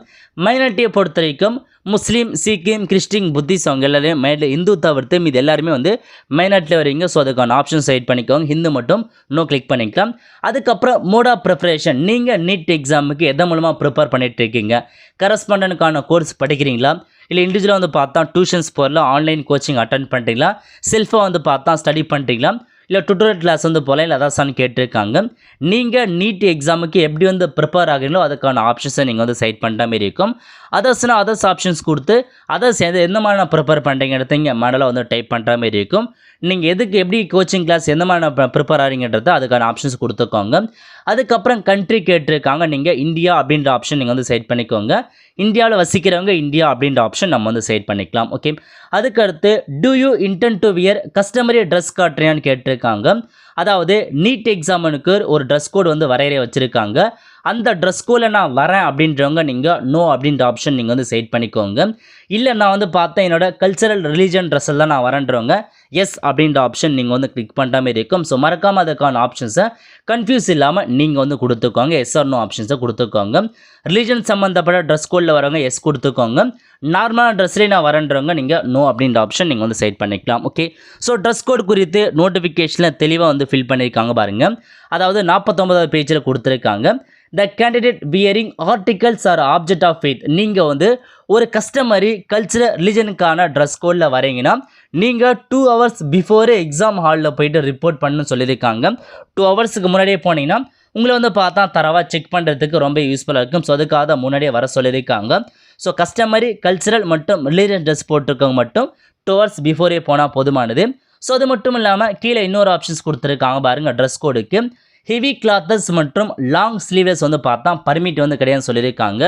மைனாரிட்டியை பொறுத்த வரைக்கும் முஸ்லீம், சீக்கியம், கிறிஸ்டின், புத்திஸ்ட் அவங்க எல்லாரையும் இந்து தவிர்த்து இது எல்லாருமே வந்து மைனாரிட்டியில் வரீங்க. ஸோ அதுக்கான ஆப்ஷன் செட் பண்ணிக்கோங்க. ஹிந்து மட்டும் நோ கிளிக் பண்ணிக்கலாம். அதுக்கப்புறம் மோட் ஆஃப் ப்ரிப்பரேஷன், நீங்கள் நீட் எக்ஸாமுக்கு எதன் மூலமாக ப்ரிப்பேர் பண்ணிட்டு இருக்கீங்க, கரஸ்பாண்டனுக்கான கோர்ஸ் படிக்கிறீங்களா, இல்லை இண்டிவிஜுவலாக வந்து பார்த்தா டியூஷன்ஸ் போகலாம், ஆன்லைன் கோச்சிங் அட்டன் பண்ணுறீங்களா, செல்ஃபாக வந்து பார்த்தா ஸ்டடி பண்ணுறீங்களா, இல்லை டுட்டோரியல் கிளாஸ் வந்து போகலாம், இல்லை அதாசான்னு கேட்டிருக்காங்க. நீங்கள் நீட் எக்ஸாமுக்கு எப்படி வந்து ப்ரிப்பேர் ஆகிறீங்களோ அதுக்கான ஆப்ஷன்ஸை நீங்கள் வந்து செட் பண்ணுற மாதிரி இருக்கும். அதர்ஸ்னால் அதர்ஸ் ஆப்ஷன்ஸ் கொடுத்து அதர்ஸ் எந்த மாதிரி நான் ப்ரிப்பேர் பண்ணுறீங்கிறத இங்கே மாடலாக வந்து டைப் பண்ணுற மாதிரி இருக்கும். நீங்கள் எதுக்கு எப்படி கோச்சிங் கிளாஸ் எந்த மாதிரி நான் ப்ரிப்பேர் ஆகிறீங்கன்றத அதுக்கான ஆப்ஷன்ஸ் கொடுத்துக்கோங்க. அதுக்கப்புறம் கண்ட்ரி கேட்டிருக்காங்க, நீங்கள் இந்தியா அப்படின்ற ஆப்ஷன் நீங்கள் வந்து செட் பண்ணிக்கோங்க. இந்தியாவில் வசிக்கிறவங்க இந்தியா அப்படின்ற ஆப்ஷன் நம்ம வந்து செட் பண்ணிக்கலாம். ஓகே, அதுக்கடுத்து do you intend to wear customary dress காட்டுறியான்னு கேட்டிருக்காங்க. அதாவது நீட் எக்ஸாமனுக்கு ஒரு ட்ரெஸ் கோட் வந்து வரையறை வச்சுருக்காங்க. அந்த ட்ரெஸ் கோடில் நான் வரேன் அப்படின்றவங்க நீங்கள் நோ அப்படின்ற ஆப்ஷன் நீங்கள் வந்து செட் பண்ணிக்கோங்க. இல்லை நான் வந்து பார்த்தேன் என்னோட கல்ச்சரல் ரிலீஜன் ட்ரெஸ்ஸில் தான் நான் வரேன்றவங்க எஸ் அப்படின்ற ஆப்ஷன் நீங்கள் வந்து கிளிக் பண்ணுற மாதிரி இருக்கும். ஸோ மறக்காமல் அதுக்கான ஆப்ஷன்ஸை கன்ஃபியூஸ் இல்லாமல் நீங்கள் வந்து கொடுத்துக்கோங்க. எஸ் ஆர் நோ ஆப்ஷன்ஸை கொடுத்துக்கோங்க. ரிலீஜன் சம்மந்தப்பட்ட ட்ரெஸ் கோடில் வரவங்க எஸ் கொடுத்துக்கோங்க. நார்மலான ட்ரெஸ்லேயே நான் வரேன்றவங்க நீங்கள் நோ அப்படின்ற ஆப்ஷன் நீங்கள் வந்து செட் பண்ணிக்கலாம். ஓகே, ஸோ ட்ரெஸ் கோட் குறித்து நோட்டிஃபிகேஷனில் தெளிவாக வந்து ஃபில் பண்ணியிருக்காங்க பாருங்கள். அதாவது 49வது பேஜில் கொடுத்துருக்காங்க. The candidate wearing articles or object of faith. நீங்கள் வந்து ஒரு கஸ்டமரி கல்ச்சரல் ரிலிஜனுக்கான ட்ரெஸ் கோடில் வரீங்கன்னா நீங்கள் 2 hours பிஃபோரே எக்ஸாம் ஹாலில் போயிட்டு ரிப்போர்ட் பண்ணணும்னு சொல்லியிருக்காங்க. 2 hours முன்னாடியே போனீங்கன்னா உங்களை வந்து பார்த்தா தரவாக செக் பண்ணுறதுக்கு ரொம்ப யூஸ்ஃபுல்லாக இருக்கும். ஸோ அதுக்காக தான் முன்னாடியே வர சொல்லியிருக்காங்க. ஸோ கஸ்டமரி கல்ச்சரல் மற்றும் ரிலீஜன் ட்ரெஸ் போட்டிருக்கவங்க மட்டும் 2 hours பிஃபோரே போனால் போதுமானது. ஸோ அது மட்டும் இல்லாமல் கீழே இன்னொரு ஆப்ஷன்ஸ் கொடுத்துருக்காங்க பாருங்கள். ட்ரெஸ் கோடுக்கு ஹெவி கிளாத்தஸ் மற்றும் லாங் ஸ்லீவஸ் வந்து பார்த்தா பர்மிட் வந்து கிடையாதுன்னு சொல்லியிருக்காங்க.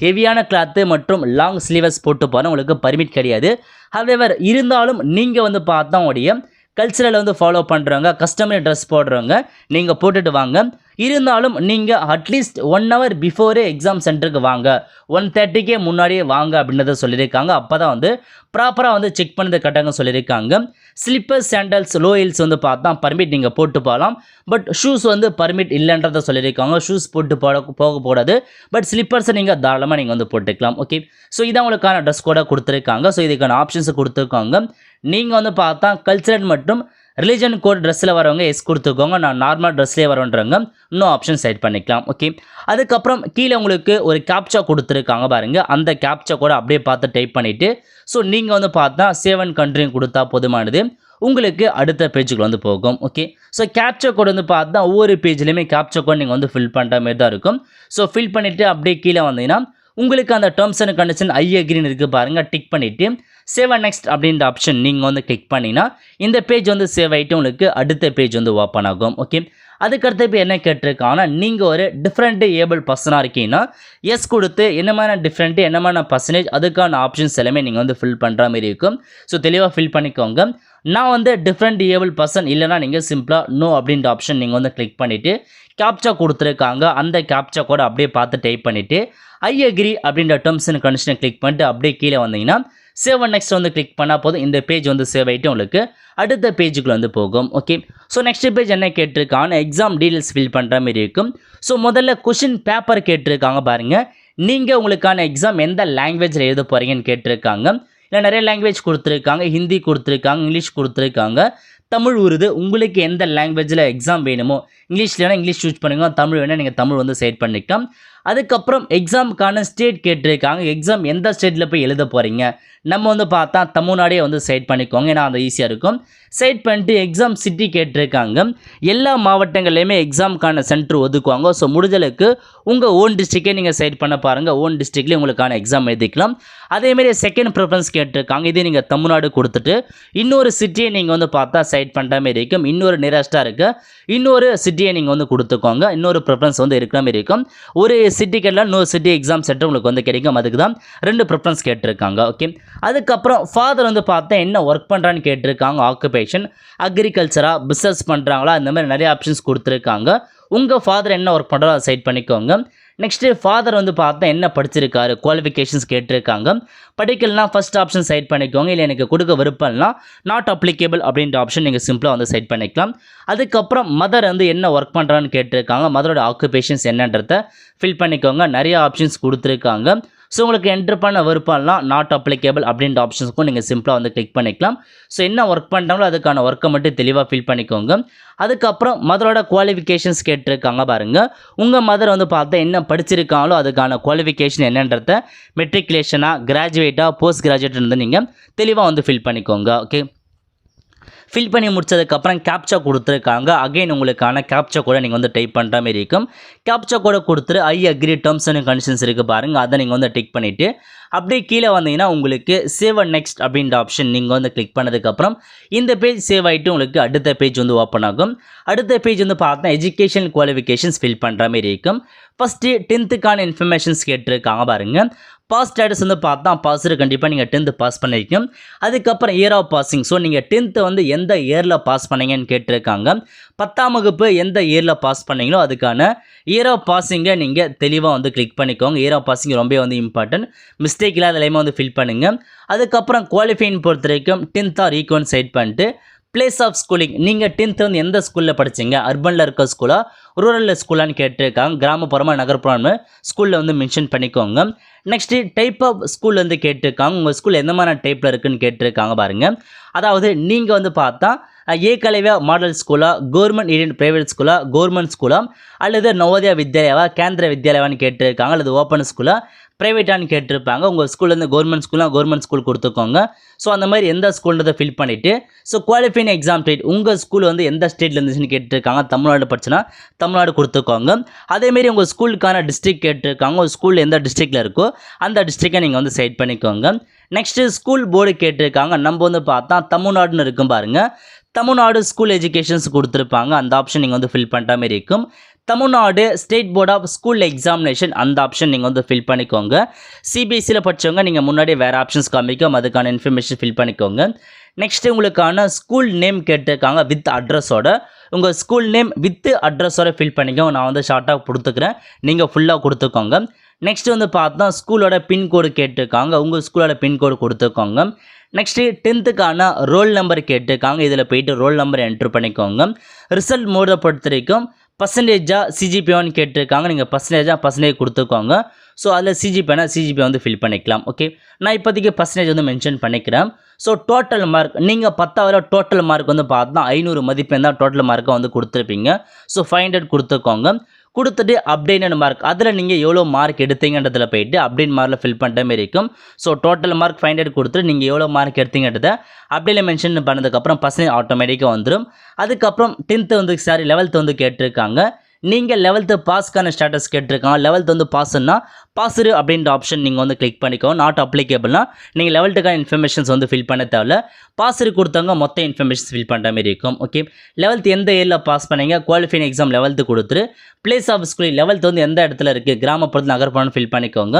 ஹெவியான கிளாத்து மற்றும் லாங் ஸ்லீவஸ் போட்டு போனால் உங்களுக்கு பர்மிட் கிடையாது. ஹவெவர் இருந்தாலும் நீங்கள் வந்து பார்த்தா உடைய கல்ச்சரல் வந்து ஃபாலோ பண்ணுறவங்க கஸ்டமரி ட்ரெஸ் போடுறவங்க நீங்கள் போட்டுட்டு வாங்க. இருந்தாலும் நீங்கள் அட்லீஸ்ட் 1 hour பிஃபோரே எக்ஸாம் சென்டருக்கு வாங்க, 1:30க்கே முன்னாடியே வாங்க அப்படின்றத சொல்லியிருக்காங்க. அப்போ தான் வந்து ப்ராப்பராக வந்து செக் பண்ணது கட்டாங்க சொல்லியிருக்காங்க. ஸ்லிப்பர்ஸ் சாண்டல்ஸ் லோ ஹீல்ஸ் வந்து பார்த்தா பர்மிட் நீங்கள் போட்டு போகலாம். பட் ஷூஸ் வந்து பர்மிட் இல்லைன்றதை சொல்லியிருக்காங்க. ஷூஸ் போட்டு போகக்கூடாது. பட் ஸ்லிப்பர்ஸை நீங்கள் தாராளமாக நீங்கள் வந்து போட்டுக்கலாம். ஓகே, ஸோ இதான் உங்களுக்கான ட்ரெஸ் கோடாக கொடுத்துருக்காங்க. ஸோ இதுக்கான ஆப்ஷன்ஸை கொடுத்துருக்காங்க. நீங்கள் வந்து பார்த்தா கல்ச்சரல் மற்றும் ரிலிஜன் கோட் ட்ரெஸ்ஸில் வரவங்க எஸ் கொடுத்துக்கோங்க. நான் நார்மல் ட்ரெஸ்லேயே வரன்றவங்க இன்னும் ஆப்ஷன் செட் பண்ணிக்கலாம். ஓகே, அதுக்கப்புறம் கீழே உங்களுக்கு ஒரு கேப்சா கொடுத்துருக்காங்க பாருங்கள். அந்த கேப்சா கூட அப்படியே பார்த்து டைப் பண்ணிவிட்டு ஸோ நீங்கள் வந்து பார்த்தா சேவ் அண்ட் கண்ட்ரியும் கொடுத்தா போதுமானது. உங்களுக்கு அடுத்த பேஜுக்கு வந்து போகும். ஓகே, ஸோ கேப்சா கோட் வந்து பார்த்தா ஒவ்வொரு பேஜ்லேயுமே கேப்சா கோட் நீங்கள் வந்து ஃபில் பண்ணுற மாதிரி தான் இருக்கும். ஸோ ஃபில் பண்ணிவிட்டு அப்படியே கீழே வந்தீங்கன்னா உங்களுக்கு அந்த டேர்ம்ஸ் அண்ட் கண்டிஷன் ஐ அக்ரின்னு இருக்குது பாருங்கள். டிக் பண்ணிவிட்டு சேவ் அண்ட் நெக்ஸ்ட் அப்படின்ற ஆப்ஷன் நீங்கள் வந்து கிளிக் பண்ணிங்கன்னா இந்த பேஜ் வந்து சேவ் ஆகிட்டு உங்களுக்கு அடுத்த பேஜ் வந்து ஓப்பன் ஆகும். ஓகே, அதுக்கடுத்து இப்போ என்ன கேட்டிருக்காங்கன்னா நீங்கள் ஒரு டிஃப்ரெண்ட் ஏபிள் பர்சனாக இருக்கீங்கன்னா எஸ் கொடுத்து என்ன மாதிரி டிஃப்ரெண்ட்டு என்ன மாதிரி பர்சன்டேஜ் அதுக்கான ஆப்ஷன்ஸ் எல்லாமே நீங்கள் வந்து ஃபில் பண்ணுற மாதிரி இருக்கும். ஸோ தெளிவாக ஃபில் பண்ணிக்கோங்க. நான் வந்து டிஃப்ரெண்ட் ஏபிள் பர்சன் இல்லைனா நீங்கள் சிம்பிளாக நோ அப்படின்ற ஆப்ஷன் நீங்கள் வந்து கிளிக் பண்ணிவிட்டு கேப்சா கொடுத்துருக்காங்க. அந்த கேப்சா கூட அப்படியே பார்த்து டைப் பண்ணிவிட்டு ஐ அக்ரி அப்படின்ற டேர்ம்ஸ் அண்ட் கண்டிஷனை கிளிக் பண்ணிட்டு அப்படியே கீழே வந்தீங்கன்னா சேவ் அண்ட் நெக்ஸ்ட் வந்து கிளிக் பண்ணால் போதும் இந்த பேஜ் வந்து சேவ் ஆகிட்டு உங்களுக்கு அடுத்த பேஜுக்குள்ள வந்து போகும். ஓகே, ஸோ நெக்ஸ்ட் பேஜ் என்ன கேட்டிருக்காங்க எக்ஸாம் டீட்டெயில்ஸ் ஃபில் பண்ணுற மாதிரி இருக்கும். ஸோ முதல்ல கொஷின் பேப்பர் கேட்டிருக்காங்க பாருங்கள். நீங்கள் உங்களுக்கான எக்ஸாம் எந்த லாங்குவேஜில் எழுத போகிறீங்கன்னு கேட்டிருக்காங்க. இல்லை நிறைய லாங்குவேஜ் கொடுத்துருக்காங்க. ஹிந்தி கொடுத்துருக்காங்க, இங்கிலீஷ் கொடுத்துருக்காங்க, தமிழ் உருது. உங்களுக்கு எந்த லாங்குவேஜில் எக்ஸாம் வேணுமோ இங்கிலீஷ்லனா இங்கிலீஷ் சூஸ் பண்ணுங்க, தமிழ் வேணால் நீங்கள் தமிழ் வந்து செட் பண்ணிக்கலாம். அதுக்கப்புறம் எக்ஸாமுக்கான ஸ்டேட் கேட்டிருக்காங்க. எக்ஸாம் எந்த ஸ்டேட்டில் போய் எழுத போகிறீங்க நம்ம வந்து பார்த்தா தமிழ்நாடே வந்து செட் பண்ணிக்கோங்க. ஏன்னா அது ஈஸியாக இருக்கும். செட் பண்ணிட்டு எக்ஸாம் சிட்டி கேட்டிருக்காங்க. எல்லா மாவட்டங்கள்லையுமே எக்ஸாமுக்கான சென்டர் ஒதுக்குவாங்க. ஸோ முடிஞ்சளவுக்கு உங்கள் ஓன் டிஸ்ட்ரிக்டே நீங்கள் செட் பண்ண பாருங்கள். ஓன் டிஸ்ட்ரிக்ட்லேயே உங்களுக்கான எக்ஸாம் எழுதிக்கலாம். அதேமாரி செகண்ட் ப்ரிஃபரன்ஸ் கேட்டிருக்காங்க. இதே நீங்கள் தமிழ்நாடு கொடுத்துட்டு இன்னொரு சிட்டியை நீங்கள் வந்து பார்த்தா செட் பண்ணுற மாதிரி இருக்கும். இன்னொரு நியரஸ்ட்டாக இருக்குது இன்னொரு சிட்டியை நீங்கள் வந்து கொடுத்துக்கோங்க. இன்னொரு ப்ரிஃபரன்ஸ் வந்து இருக்கிற மாதிரி இருக்கும். ஒரு சிட்டிக்கெல்லாம் இன்னொரு சிட்டி எக்ஸாம் சென்டர் உங்களுக்கு வந்து கிடைக்கும். அதுக்கு தான் 2 ப்ரிஃபரன்ஸ் கேட்டிருக்காங்க. ஓகே, அதுக்கப்புறம் ஃபாதர் வந்து பார்த்தா என்ன ஒர்க் பண்ணுறான்னு கேட்டிருக்காங்க. ஆக்குபேஷன் அக்ரிகல்ச்சரா பிஸ்னஸ் பண்ணுறாங்களா இந்த மாதிரி நிறைய ஆப்ஷன்ஸ் கொடுத்துருக்காங்க. உங்கள் ஃபாதர் என்ன ஒர்க் பண்ணுறோ அதை செட் பண்ணிக்கோங்க. நெக்ஸ்ட்டு ஃபாதர் வந்து பார்த்தா என்ன படிச்சிருக்காரு குவாலிஃபிகேஷன்ஸ் கேட்டிருக்காங்க. படிக்கலனா ஃபஸ்ட் ஆப்ஷன் செட் பண்ணிக்கோங்க. இல்லை எனக்கு கொடுக்க விருப்பம்னா நாட் அப்ளிகேபிள் அப்படின்ற ஆப்ஷன் நீங்கள் சிம்பிளாக வந்து செட் பண்ணிக்கலாம். அதுக்கப்புறம் மதர் வந்து என்ன ஒர்க் பண்ணுறான்னு கேட்டிருக்காங்க. மதரோட ஆக்குபேஷன்ஸ் என்னன்றதை ஃபில் பண்ணிக்கோங்க. நிறைய ஆப்ஷன்ஸ் கொடுத்துருக்காங்க. ஸோ உங்களுக்கு என்ட்ரு பண்ண விருப்பம்லாம் நாட் அப்ளிகேபிள் அப்படின்ற ஆப்ஷன்ஸ்க்கும் நீங்கள் சிம்பிளாக வந்து கிளிக் பண்ணிக்கலாம். ஸோ என்ன ஒர்க் பண்ணுறாங்களோ அதுக்கான ஒர்க்கை மட்டும் தெளிவாக ஃபில் பண்ணிக்கோங்க. அதுக்கப்புறம் மதரோட குவாலிஃபிகேஷன்ஸ் கேட்டிருக்காங்க பாருங்கள். உங்கள் மதர் வந்து பார்த்தா என்ன படிச்சிருக்காங்களோ அதுக்கான குவாலிஃபிகேஷன் என்னன்றதை மெட்ரிகுலேஷனாக கிராஜுவேட்டாக போஸ்ட் கிராஜுவேட் இருந்து நீங்கள் தெளிவாக வந்து ஃபில் பண்ணிக்கோங்க. ஓகே, ஃபில் பண்ணி முடிச்சதுக்கப்புறம் கேப்ச்சா கொடுத்துருக்காங்க. அகைன் உங்களுக்கான கேப்ச்சா கோடை நீங்கள் வந்து டைப் பண்ணுற மாதிரி இருக்கும். கேப்ச்சா கோடை கொடுத்துட்டு I agree terms and conditions இருக்குது பாருங்கள், அதை நீங்கள் வந்து டிக் பண்ணிவிட்டு அப்படியே கீழே வந்தீங்கன்னா உங்களுக்கு சேவ் அண்ட் நெக்ஸ்ட் அப்படின்ற ஆப்ஷன் நீங்கள் வந்து கிளிக் பண்ணதுக்கப்புறம் இந்த பேஜ் சேவ் ஆகிட்டு உங்களுக்கு அடுத்த பேஜ் வந்து ஓப்பன் ஆகும். அடுத்த பேஜ் வந்து பார்த்தா எஜுகேஷன் குவாலிஃபிகேஷன்ஸ் ஃபில் பண்ணுற மாதிரி இருக்கும். ஃபஸ்ட்டு 10th இன்ஃபர்மேஷன்ஸ் கேட்டிருக்காங்க பாருங்கள். பாஸ் ஸ்டேட்டஸ் வந்து பார்த்தா பாஸு கண்டிப்பாக நீங்கள் 10th பாஸ் பண்ணியிருக்கோம். அதுக்கப்புறம் இயர் ஆஃப் பாசிங், ஸோ நீங்கள் 10th வந்து எந்த இயரில் பாஸ் பண்ணீங்கன்னு கேட்டிருக்காங்க. 10ஆம் வகுப்பு எந்த இயரில் பாஸ் பண்ணீங்களோ அதுக்கான இயர் ஆஃப் பாசிங்கை நீங்கள் தெளிவாக வந்து கிளிக் பண்ணிக்கோங்க. இயர் ஆஃப் பாசிங் ரொம்ப வந்து இம்பார்ட்டன்ட், மிஸ்டேக் இல்லாத எல்லாமே வந்து ஃபில் பண்ணுங்கள். அதுக்கப்புறம் குவாலிஃபைன் பொறுத்த வரைக்கும் 10th ஆர் ஈக்குவல் செட் பண்ணிட்டு பிளேஸ் ஆஃப் ஸ்கூலிங், நீங்கள் 10th வந்து எந்த ஸ்கூலில் படிச்சிங்க, அர்பனில் இருக்க ஸ்கூலா ரூரலில் ஸ்கூலான்னு கேட்டிருக்காங்க. கிராமப்புறமாக நகர்ப்புறம்னு ஸ்கூலில் வந்து மென்ஷன் பண்ணிக்கோங்க. நெக்ஸ்ட்டு டைப் ஆஃப் ஸ்கூல் வந்து கேட்டிருக்காங்க. உங்கள் ஸ்கூல் எந்த மாதிரி டைப்பில் இருக்குன்னு கேட்டிருக்காங்க பாருங்கள். அதாவது நீங்கள் வந்து பார்த்தா ஏகலைவா மாடல் ஸ்கூலா, கவர்மெண்ட் எய்டட் பிரைவேட் ஸ்கூலா, கவர்மெண்ட் ஸ்கூலா அல்லது நவோதயா வித்யாலயாவா, கேந்திர வித்யாலயாவான்னு கேட்டிருக்காங்க. அல்லது ஓப்பன் ஸ்கூலா, ப்ரைவேட்டானு கேட்டிருப்பாங்க. உங்கள் ஸ்கூல்லேருந்து கவர்மெண்ட் ஸ்கூலாக கவர்மெண்ட் ஸ்கூல் கொடுத்துக்கோங்க. ஸோ அந்த மாதிரி எந்த ஸ்கூல்ன்றதை ஃபில் பண்ணிவிட்டு ஸோ குவாலிஃபைங் எக்ஸாம் டேட் உங்கள் ஸ்கூல் வந்து எந்த ஸ்டேட்டில் இருந்துச்சுன்னு கேட்டிருக்காங்க. தமிழ்நாடு படிச்சுன்னா தமிழ்நாடு கொடுத்துக்கோங்க. அதேமாரி உங்கள் ஸ்கூலுக்கான டிஸ்ட்ரிக்ட் கேட்டிருக்காங்க. உங்கள் ஸ்கூல் எந்த டிஸ்ட்ரிக்டில் இருக்கோ அந்த டிஸ்ட்ரிக்டை நீங்கள் வந்து செட் பண்ணிக்கோங்க. நெக்ஸ்ட்டு ஸ்கூல் போர்டு கேட்டிருக்காங்க. நம்ம வந்து பார்த்தா தமிழ்நாடுன்னு இருக்கும் பாருங்கள். தமிழ்நாடு ஸ்கூல் எஜுகேஷன்ஸ் கொடுத்துருப்பாங்க. அந்த ஆப்ஷன் நீங்கள் வந்து ஃபில் பண்ணுற மாதிரி இருக்கும். Tamil Nadu state board of school examination அந்த ஆப்ஷன் நீங்கள் வந்து ஃபில் பண்ணிக்கோங்க. சிபிஎஸ்சியில் படித்தவங்க நீங்கள் முன்னாடியே வேறு ஆப்ஷன்ஸ் காமிக்கும், அதுக்கான இன்ஃபர்மேஷன் ஃபில் பண்ணிக்கோங்க. நெக்ஸ்ட்டு உங்களுக்கான ஸ்கூல் நேம் கேட்டிருக்காங்க வித் அட்ரஸோட. உங்கள் ஸ்கூல் நேம் வித் அட்ரஸோட ஃபில் பண்ணிக்கோங்க. நான் வந்து ஷார்ட்டாக கொடுத்துக்கிறேன், நீங்கள் ஃபுல்லாக கொடுத்துக்கோங்க. நெக்ஸ்ட்டு வந்து பார்த்தா ஸ்கூலோட பின்கோடு கேட்டிருக்காங்க. உங்கள் ஸ்கூலோட பின்கோடு கொடுத்துக்கோங்க. நெக்ஸ்ட்டு 10th ரோல் நம்பர் கேட்டிருக்காங்க. இதில் போயிட்டு ரோல் நம்பர் என்ட்ரு பண்ணிக்கோங்க. ரிசல்ட் மோடை பொறுத்த வரைக்கும் பர்சன்டேஜாக சிஜிபியான்னு கேட்டிருக்காங்க. நீங்கள் பர்சன்டேஜ் கொடுத்துக்கோங்க. ஸோ அதில் சிஜிபி வந்து ஃபில் பண்ணிக்கலாம். ஓகே, நான் இப்போதைக்கு பர்சன்டேஜ் வந்து மென்ஷன் பண்ணிக்கிறேன். ஸோ டோட்டல் மார்க் நீங்கள் 10th டோட்டல் மார்க் வந்து பார்த்தா 500 மதிப்பெண் தான் டோட்டல் மார்க்கை வந்து கொடுத்துருப்பீங்க. ஸோ 500 கொடுத்துக்கோங்க. கொடுத்துட்டு அப்டேட்டட் மார்க், அதில் நீங்கள் எவ்வளோ மார்க் எடுத்தீங்கன்றதில் போயிட்டு அப்டேட் மார்க்கில் ஃபில் பண்ணுற மாதிரி இருக்கும். ஸோ டோட்டல் மார்க் 500 கொடுத்துட்டு நீங்கள் எவ்வளோ மார்க் எடுத்தீங்கன்றதை அப்டேட்டில் மென்ஷன் பண்ணதுக்கப்புறம் பர்சன்டேஜ் ஆட்டோமேட்டிக்காக வந்துடும். அதுக்கப்புறம் 11th வந்து கேட்டிருக்காங்க. நீங்கள் 11th பாஸ்க்கான ஸ்டேட்டஸ் கேட்டிருக்காங்க. 11th வந்து பாஸ்ன்னா பாஸ்டு அப்படின்ற ஆப்ஷன் நீங்கள் வந்து கிளிக் பண்ணிக்கோ. நாட் அப்ளிகேபிள்னா நீங்கள் 11th இன்ஃபர்மேஷன்ஸ் வந்து ஃபில் பண்ண தேவையில்ல. பாஸ்டு கொடுத்தவங்க மொத்த இன்ஃபர்மேஷன்ஸ் ஃபில் பண்ணுற மாதிரி இருக்கும். ஓகே, 11th எந்த இயரில் பாஸ் பண்ணீங்க, குவாலிஃபைங் எக்ஸாம் 11th கொடுத்துரு பிளேஸ் ஆஃப் ஸ்கூல் 11th வந்து எந்த இடத்துல இருக்குது, கிராமப்புறத்தில் நகர்ப்புறம் ஃபில் பண்ணிக்கோங்க.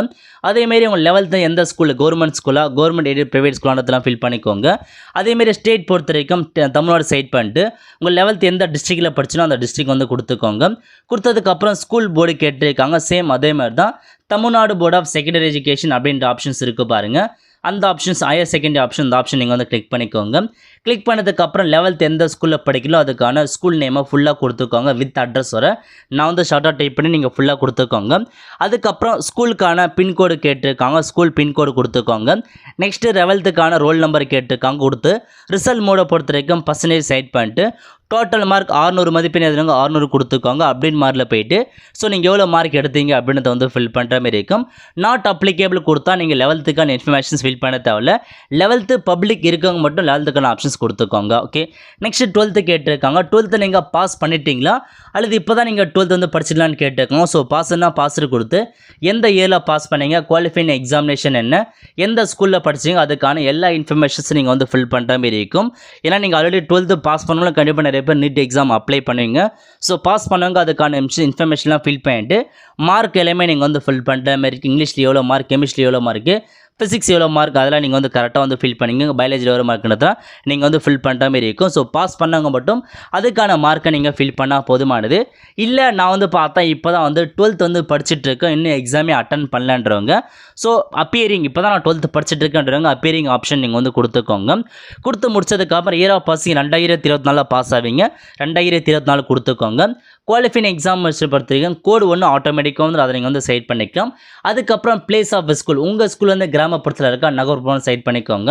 அதேமாரி உங்கள் 11th எந்த ஸ்கூல், கவர்மெண்ட் ஸ்கூலா கவர்மெண்ட் எய்டட் பிரைவேட் ஸ்கூலானதெல்லாம் ஃபில் பண்ணிக்கோங்க. அதேமாரி ஸ்டேட் பொறுத்த வரைக்கும் தமிழ்நாடு சைட் பண்ணிட்டு உங்கள் 11th எந்த டிஸ்ட்ரிக்டில் படிச்சுனோ அந்த டிஸ்ட்ரிக்ட் வந்து கொடுத்துக்கோங்க. கொடுத்ததுக்கப்புறம் ஸ்கூல் போர்டு கேட்டிருக்காங்க. சேம் அதே மாதிரி தான் Tamil Nadu board of secondary education அப்படின்ற ஆப்ஷன்ஸ் இருக்குது பாருங்கள். அந்த ஆப்ஷன்ஸ் ஹையர் செகண்டரி ஆப்ஷன், இந்த ஆப்ஷன் நீங்கள் வந்து கிளிக் பண்ணிக்கோங்க. கிளிக் பண்ணதுக்கப்புறம் 11th எந்த ஸ்கூலில் படிக்கலோ அதுக்கான ஸ்கூல் நேமை ஃபுல்லாக கொடுத்துக்கோங்க வித் அட்ரஸோட. நான் வந்து ஷார்ட்டாக டைப் பண்ணி நீங்கள் ஃபுல்லாக கொடுத்துக்கோங்க. அதுக்கப்புறம் ஸ்கூலுக்கான பின்கோடு கேட்டிருக்காங்க. ஸ்கூல் பின்கோடு கொடுத்துக்கோங்க. நெக்ஸ்ட்டு 11th ரோல் நம்பர் கேட்டிருக்காங்க. கொடுத்து ரிசல்ட் மோடை பொறுத்த வரைக்கும் பர்சன்டேஜ் செட் பண்ணிட்டு டோட்டல் மார்க் 600 மதிப்பெண் எதுனாங்க 600 கொடுத்துக்கோங்க. அப்படின்னு மார்க்கில் போயிட்டு ஸோ நீங்கள் எவ்வளோ மார்க் எடுத்தீங்க அப்படின்றத வந்து ஃபில் பண்ணுற மாதிரி இருக்கும். நாட் அப்ளிகேபிள் கொடுத்தா நீங்கள் 11th இன்ஃபர்மேஷன்ஸ் ஃபில் பண்ண தேவையில்ல. 11th பப்ளிக் இருக்கவங்க மட்டும் 11th ஆப்ஷன்ஸ் கொடுத்துக்கோங்க. ஓகே, நெக்ஸ்ட் 12th கேட்டிருக்காங்க. 12th நீங்கள் பாஸ் பண்ணிட்டீங்களா அல்லது இப்போ தான் நீங்கள் 12th வந்து படிச்சிடலான்னு கேட்டிருக்கோம். ஸோ பாஸ்னா பாஸ்டு கொடுத்து எந்த இயரில் பாஸ் பண்ணீங்க, குவாலிஃபைங் எக்ஸாமினேஷன் என்ன, எந்த ஸ்கூலில் படிச்சிங்க அதுக்கான எல்லா இன்ஃபர்மேஷன்ஸும் நீங்கள் வந்து ஃபில் பண்ணுற மாதிரி இருக்கும். ஏன்னா நீங்கள் ஆல்ரெடி 12th பாஸ் பண்ணவங்களும் கண்டிப்பாக நிறைய பேர் நீட் எக்ஸாம் அப்ளை பண்ணுவீங்க. ஸோ பாஸ் பண்ணவங்க அதுக்கான இன்ஃபர்மேஷன்லாம் ஃபில் பண்ணிட்டு மார்க் எல்லாமே நீங்கள் வந்து ஃபில் பண்ணுற மாதிரி இருக்குது. இங்கிலீஷில் எவ்வளோ மார்க், கெமிஸ்ட்ரி எவ்வளோ மார்க்கு, ஃபிசிக்ஸ் எவ்வளோ மார்க், அதெல்லாம் நீங்கள் வந்து கரெக்டாக வந்து ஃபில் பண்ணிங்க. பயாலஜியில் எவ்வளோ மார்க்குன்றதான் நீங்கள் வந்து ஃபில் பண்ணுற மாதிரி இருக்கும். ஸோ பாஸ் பண்ணவங்க மட்டும் அதுக்கான மார்க்கை நீங்கள் ஃபில் பண்ணால் போதுமானது. இல்லை நான் வந்து பார்த்தா இப்போ தான் வந்து 12th வந்து படிச்சுட்ருக்கேன், இன்னும் எக்ஸாமே அட்டன் பண்ணலன்றவங்க, ஸோ அப்பியரிங் இப்போ தான் நான் 12th படிச்சுட்ருக்கேன்றவங்க அப்பியரிங் ஆப்ஷன் நீங்கள் வந்து கொடுத்துக்கோங்க. கொடுத்து முடிச்சதுக்கப்புறம் இயர் ஆஃப் பாசிங் 2024 பாஸ் ஆவீங்க, 2024 கொடுத்துக்கோங்க. குவாலிஃபைங் எக்ஸாம் பொறுத்த வரைக்கும் கோடு 1 ஆட்டோமேட்டிக்காக வந்து அதை நீங்கள் வந்து செட் பண்ணிக்கலாம். அதுக்கப்புறம் பிளேஸ் ஆஃப் ஸ்கூல் உங்கள் ஸ்கூல் வந்து கிராமப்புறத்தில் இருக்கா நகர்ப்புறம் செட் பண்ணிக்கோங்க.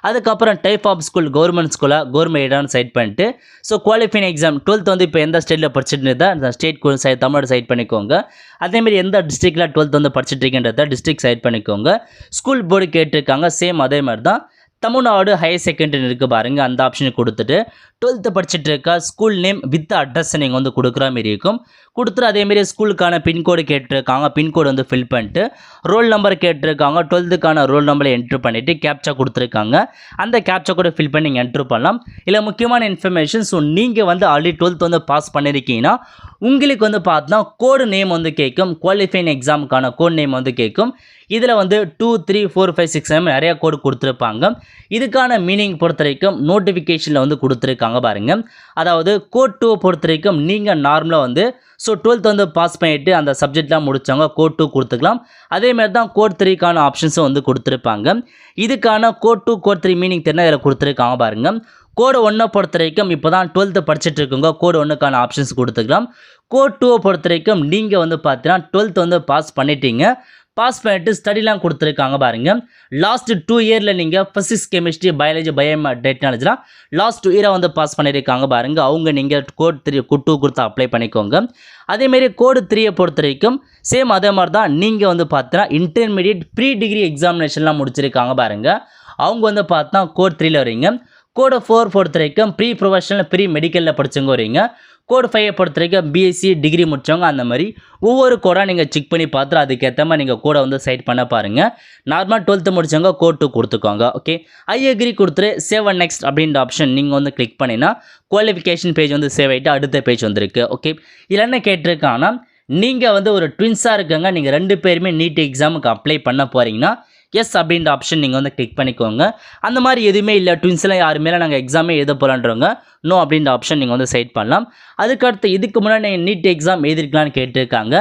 அதுக்கப்புறம் டைப் ஆஃப் ஸ்கூல் கவர்மெண்ட் ஸ்கூலாக கவர்மெண்ட் எய்டான்னு செட் பண்ணிட்டு ஸோ குவாலிஃபைங் எக்ஸாம் 12th வந்து இப்போ எந்த ஸ்டேட்டில் படிச்சுட்டு இருந்தால் அந்த ஸ்டேட் தமிழ்நாடு சைட் பண்ணிக்கோங்க. அதேமாரி எந்த டிஸ்ட்ரிக்டில் 12th வந்து படிச்சுட்டு இருக்கேன்றத டிஸ்ட்ரிக்ட் சைட் பண்ணிக்கோங்க. ஸ்கூல் போர்டு கேட்டிருக்காங்க. சேம் அதே மாதிரி தான் தமிழ்நாடு ஹையர் செகண்டரி இருக்குது பாருங்கள், அந்த ஆப்ஷனை கொடுத்துட்டு 12th படிச்சுட்டு இருக்க ஸ்கூல் நேம் வித் அட்ரஸ் நீங்கள் வந்து கொடுக்குற மாரி இருக்கும். கொடுத்துட்டு அதேமாரி ஸ்கூலுக்கான பின்கோடு கேட்டிருக்காங்க, பின்கோடு வந்து ஃபில் பண்ணிட்டு ரோல் நம்பர் கேட்டிருக்காங்க, 12th ரோல் நம்பரை என்ட்ரு பண்ணிவிட்டு கேப்சா கொடுத்துருக்காங்க. அந்த கேப்சா கூட ஃபில் பண்ணி நீங்கள் என்ட்ரு பண்ணலாம். இல்லை முக்கியமான இன்ஃபர்மேஷன், ஸோ நீங்கள் வந்து ஆல்ரெடி 12th வந்து பாஸ் பண்ணியிருக்கீங்கன்னா உங்களுக்கு வந்து பார்த்தா கோடு நேம் வந்து கேட்கும், குவாலிஃபைங் எக்ஸாமுக்கான கோட் நேம் வந்து கேட்கும். இதில் வந்து 2, 3, 4, 5, 6 நிறையா கோடு கொடுத்துருப்பாங்க. இதுக்கான மீனிங் பொறுத்த வரைக்கும் நோட்டிஃபிகேஷனில் வந்து கொடுத்துருக்காங்க பாருங்கள். அதாவது கோட் 2 பொறுத்த வரைக்கும் நீங்கள் நார்மலாக வந்து ஸோ 12th வந்து பாஸ் பண்ணிவிட்டு அந்த சப்ஜெக்ட்லாம் முடித்தவங்க கோட் 2 கொடுத்துக்கலாம். அதேமாதிரி தான் கோட் 3க்கான ஆப்ஷன்ஸும் வந்து கொடுத்துருப்பாங்க. இதுக்கான கோட் 2 கோட் 3 மீனிங் தெரிஞ்ச இதில் கொடுத்துருக்காங்க பாருங்கள். கோடு 1 பொறுத்த வரைக்கும் இப்போ தான் 12th படிச்சுட்டு இருக்கவங்க கோடு 1க்கான ஆப்ஷன்ஸ் கொடுத்துக்கலாம். கோட் 2 பொறுத்த வரைக்கும் நீங்கள் வந்து பார்த்தீங்கன்னா 12th வந்து பாஸ் பண்ணிட்டீங்க, பாஸ் பண்ணிட்டு ஸ்டடிலாம் கொடுத்துருக்காங்க பாருங்கள். லாஸ்ட் 2 இயரில் நீங்கள் ஃபிசிக்ஸ், கெமிஸ்ட்ரி, பயாலஜி, டெக்னாலஜிலாம் லாஸ்ட் 2 இயரை வந்து பாஸ் பண்ணியிருக்காங்க பாருங்கள். அவங்க நீங்கள் கோட் 3 2 கொடுத்து அப்ளை பண்ணிக்கோங்க. அதேமாரி கோடு 3 பொறுத்த வரைக்கும் சேம் அதே மாதிரி தான் நீங்கள் வந்து பார்த்தீங்கன்னா இன்டர்மீடியட் ப்ரீ டிகிரி எக்ஸாமினேஷன்லாம் முடிச்சிருக்காங்க பாருங்கள். அவங்க வந்து பார்த்தா கோட் 3ல் வரீங்க. கோடு 4 பொறுத்த வரைக்கும் ப்ரீ ப்ரொஃபஷனல் ப்ரீ மெடிக்கலில் படித்தவங்க வரீங்க. கோடு 5 பொறுத்த வரைக்கும் பிஎஸ்சி டிகிரி முடித்தவங்க. அந்த மாதிரி ஒவ்வொரு கோடாக நீங்கள் செக் பண்ணி பார்த்துட்டு அதுக்கேற்ற மாதிரி நீங்கள் கோடை வந்து சைட் பண்ண பாருங்கள். நார்மலாக 12th முடித்தவங்க கோட் 2 கொடுத்துக்கோங்க. ஓகே, ஐ அக்ரி கொடுத்துட்டு சேவ் அண்ட் நெக்ஸ்ட் அப்படின்ற ஆப்ஷன் நீங்கள் வந்து கிளிக் பண்ணினா குவாலிஃபிகேஷன் பேஜ் வந்து சேவ் ஆகிட்டு அடுத்த பேஜ் வந்துருக்கு. ஓகே, இதில் என்ன கேட்டிருக்காங்கன்னா நீங்கள் வந்து ஒரு ட்வின்ஸாக இருக்காங்க, நீங்கள் 2 பேருமே நீட் எக்ஸாமுக்கு அப்ளை பண்ண போகிறீங்கன்னா எஸ் அப்படின்ற ஆப்ஷன் நீங்கள் வந்து கிளிக் பண்ணிக்கோங்க. அந்த மாதிரி எதுவுமே இல்லை, ட்வின்ஸ்லாம் யாருமே நாங்கள் எக்ஸாமே எழுத போகலான்றவங்க நோ அப்படின்ற ஆப்ஷன் நீங்கள் வந்து சைட் பண்ணலாம். அதுக்கடுத்து இதுக்கு முன்னாடி நீங்கள் நீட் எக்ஸாம் எழுதிருக்கலான்னு கேட்டிருக்காங்க.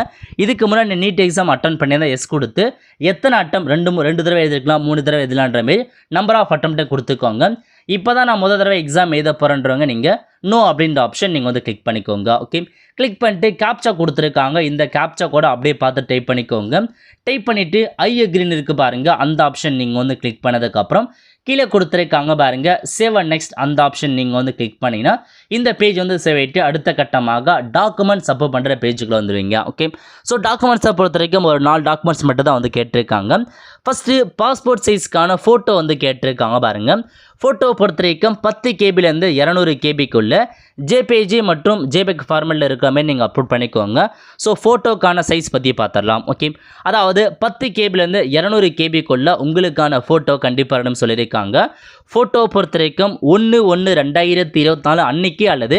இதுக்கு முன்னாடி நீட் எக்ஸாம் அட்டன் பண்ணி தான் எஸ் கொடுத்து எத்தனை அட்டம் 2 தடவை எழுதிருக்கலாம், 3 தடவை எழுதலான்ற மாரி நம்பர் ஆஃப் அட்டம்ப்ட்டை கொடுத்துக்கோங்க. இப்போ தான் நான் முதல் தடவை எக்ஸாம் எழுத போகிறேன்றவங்க நீங்கள் நோ அப்படின்ற ஆப்ஷன் நீங்கள் வந்து கிளிக் பண்ணிக்கோங்க. ஓகே, கிளிக் பண்ணிட்டு கேப்சா கொடுத்துருக்காங்க, இந்த கேப்சா கூட அப்படியே பார்த்து டைப் பண்ணிக்கோங்க. டைப் பண்ணிவிட்டு ஐ அக்ரின்னு இருக்குது பாருங்கள், அந்த ஆப்ஷன் நீங்கள் வந்து கிளிக் பண்ணதுக்கப்புறம் கீழே கொடுத்துருக்காங்க பாருங்கள் சேவ் அண்ட் நெக்ஸ்ட், அந்த ஆப்ஷன் நீங்கள் வந்து கிளிக் பண்ணிங்கன்னா இந்த பேஜ் வந்து சேவ் ஆகிட்டு அடுத்த கட்டமாக டாக்குமெண்ட்ஸ் அப்லோட் பண்ணுற பேஜுக்குள்ள வந்துடுவீங்க. ஓகே, ஸோ டாக்குமெண்ட்ஸை பொறுத்த வரைக்கும் ஒரு 4 டாக்குமெண்ட்ஸ் மட்டும் தான் வந்து கேட்டிருக்காங்க. ஃபஸ்ட்டு பாஸ்போர்ட் சைஸ்க்கான ஃபோட்டோ வந்து கேட்டிருக்காங்க பாருங்கள். ஃபோட்டோ பொறுத்த வரைக்கும் 10 கேபிலேருந்து 200 கேபிக்குள்ளே ஜேபிஜி மற்றும் ஜேபெக் ஃபார்மெட்டில் இருக்கிற மாதிரி நீங்கள் அப்லோட் பண்ணிக்கோங்க. ஸோ ஃபோட்டோக்கான சைஸ் பற்றி பார்த்துடலாம். ஓகே, அதாவது 10 கேபிலேருந்து 200 கேபிக்குள்ளே உங்களுக்கான ஃபோட்டோ கண்டிப்பாக இருக்கணும்னு சொல்லியிருக்காங்க. ஃபோட்டோ பொறுத்த வரைக்கும் 1/1/2024 அன்னைக்கு அல்லது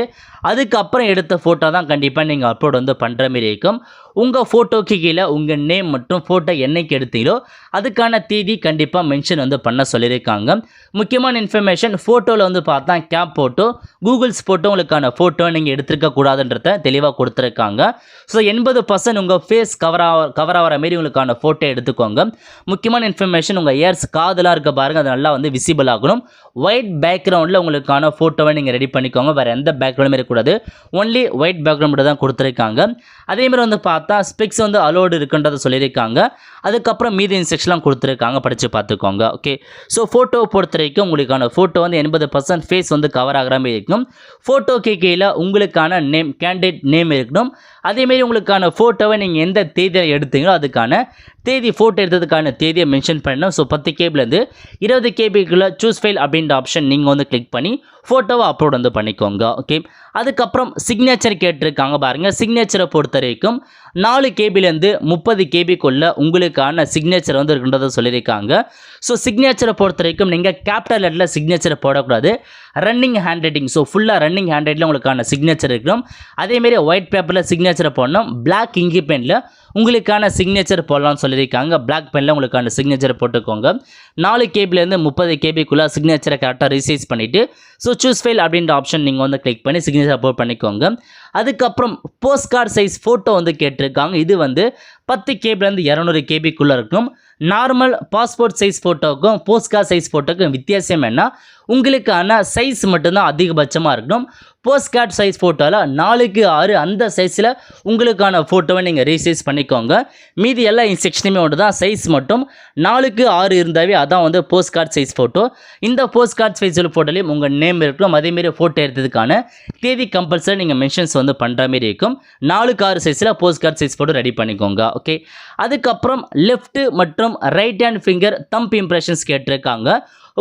அதுக்கப்புறம் எடுத்த ஃபோட்டோ தான் கண்டிப்பாக நீங்கள் அப்லோட் வந்து பண்ணுற மாரி இருக்கும். உங்கள் ஃபோட்டோக்கு கீழே உங்கள் நேம் மற்றும் ஃபோட்டோ என்னைக்கு எடுத்தீங்களோ அதுக்கான தேதி கண்டிப்பாக மென்ஷன் வந்து பண்ண சொல்லியிருக்காங்க. முக்கியமான இன்ஃபர்மேஷன், ஃபோட்டோவில் வந்து பார்த்தா கேப் ஃபோட்டோ, கூகுள்ஸ் ஃபோட்டோ உங்களுக்கான ஃபோட்டோ நீங்கள் எடுத்துருக்க கூடாதுன்றத தெளிவாக கொடுத்துருக்காங்க. ஸோ 80% உங்கள் ஃபேஸ் கவர் ஆகிற மாரி உங்களுக்கான ஃபோட்டோ எடுத்துக்கோங்க. முக்கியமான இன்ஃபர்மேஷன், உங்கள் இயர்ஸ் காதெல்லாம் இருக்க பாருங்கள், அது நல்லா வந்து விசிபிள் ஆகணும். ஒயிட் பேக்ரவுண்டில் உங்களுக்கான ஃபோட்டோவை நீங்கள் ரெடி பண்ணிக்கோங்க, வேறு எந்த பேக்ரவுண்டுமே இருக்கக்கூடாது, ஒன்லி ஒயிட் பேக்ரவுண்ட் தான் கொடுத்துருக்காங்க. அதேமாதிரி வந்து பார்த்தா ஸ்பெக்ஸ் வந்து அலோடு இருக்குன்றதை சொல்லியிருக்காங்க. அதுக்கப்புறம் மீதி இன்ஸ்ட்ரக்ஷன்லாம் கொடுத்துருக்காங்க, படித்து பார்த்துக்கோங்க. ஓகே, ஸோ ஃபோட்டோ பொறுத்த வரைக்கும் உங்களுக்கான ஃபோட்டோ வந்து 80% ஃபேஸ் வந்து கவர் ஆகிற மாதிரி இருக்கணும். ஃபோட்டோக்கு கீழே உங்களுக்கான நேம், கேண்டிடேட் நேம் இருக்கணும். அதேமாரி உங்களுக்கான ஃபோட்டோவை நீங்கள் எந்த தேதியில் எடுத்தீங்களோ அதுக்கான தேதி, ஃபோட்டோ எடுத்ததுக்கான தேதியை மென்ஷன் பண்ணணும். ஸோ 10 கேபிலேருந்து 20 கேபிக்குள்ளே சூஸ் ஃபைல் அப்படின்ற ஆப்ஷன் நீங்கள் வந்து கிளிக் பண்ணி ஃபோட்டோவை அப்லோட் வந்து பண்ணிக்கோங்க. ஓகே, அதுக்கப்புறம் சிக்னேச்சர் கேட்டிருக்காங்க பாருங்கள். சிக்னேச்சரை பொறுத்த வரைக்கும் 4 கேபிலேருந்து 30 கேபிக்குள்ளே உங்களுக்கான சிக்னேச்சர் வந்து இருக்குன்றதை சொல்லியிருக்காங்க. ஸோ சிக்னேச்சரை பொறுத்த வரைக்கும் நீங்கள் கேபிட்டல் லெட்டரில் சிக்னேச்சரை போடக்கூடாது, ரன்னிங் ஹேண்ட் ரைட்டிங், ஸோ ஃபுல்லாக ரன்னிங் ஹேண்ட் ரைட்டில் உங்களுக்கான சிக்னேச்சர் இருக்கணும். அதேமாரி ஒயிட் பேப்பரில் சிக்னேச்சரை போடணும், பிளாக் இங்கி பெனில் உங்களுக்கான சிக்னேச்சர் போடலாம்னு சொல்லியிருக்காங்க. பிளாக் பெனில் உங்களுக்கான சிக்னேச்சர் போட்டுக்கோங்க. 4 கேபிலேருந்து 30 கேபிக்குள்ளே சிக்னேச்சரை கரெக்டாக ரிசைஸ் பண்ணிவிட்டு ஸோ சூஸ் ஃபைல் அப்படின்ற ஆப்ஷன் நீங்கள் வந்து கிளிக் பண்ணி சிக்னேச்சர் அப்லோட் பண்ணிக்கோங்க. அதுக்கப்புறம் போஸ்ட் கார்டு சைஸ் ஃபோட்டோ வந்து கேட்டிருக்காங்க. இது வந்து 10 கேபிலேருந்து 200 கேபிக்குள்ளே இருக்கும். நார்மல் பாஸ்போர்ட் சைஸ் ஃபோட்டோவுக்கும் போஸ்ட் கார்டு சைஸ் ஃபோட்டோக்கும் வித்தியாசம் என்ன, உங்களுக்கான சைஸ் மட்டும்தான் அதிகபட்சமாக இருக்கணும். போஸ்ட் கார்டு சைஸ் ஃபோட்டோவில் 4:6 அந்த சைஸில் உங்களுக்கான ஃபோட்டோவை நீங்கள் ரீசைஸ் பண்ணிக்கோங்க. மீதி எல்லா இன்ஸ்ட்ரக்ஷனுமே ஒன்று தான், சைஸ் மட்டும் 4:6 இருந்தாவே அதான் வந்து போஸ்ட் கார்டு சைஸ் ஃபோட்டோ. இந்த போஸ்ட் கார்டு சைஸ் ஃபோட்டோலையும் உங்கள் நேம் இருக்கணும். அதேமாரி ஃபோட்டோ எடுத்ததுக்கான தேதி கம்பல்சரி நீங்கள் மென்ஷன்ஸ் வந்து பண்ணுற மாரி இருக்கும். 4:6 சைஸில் post card size photo ready பண்ணிக்கோங்க. ஓகே, அதுக்கப்புறம் லெஃப்ட் மற்றும் right hand finger thumb impressions கேட்டிருக்காங்க.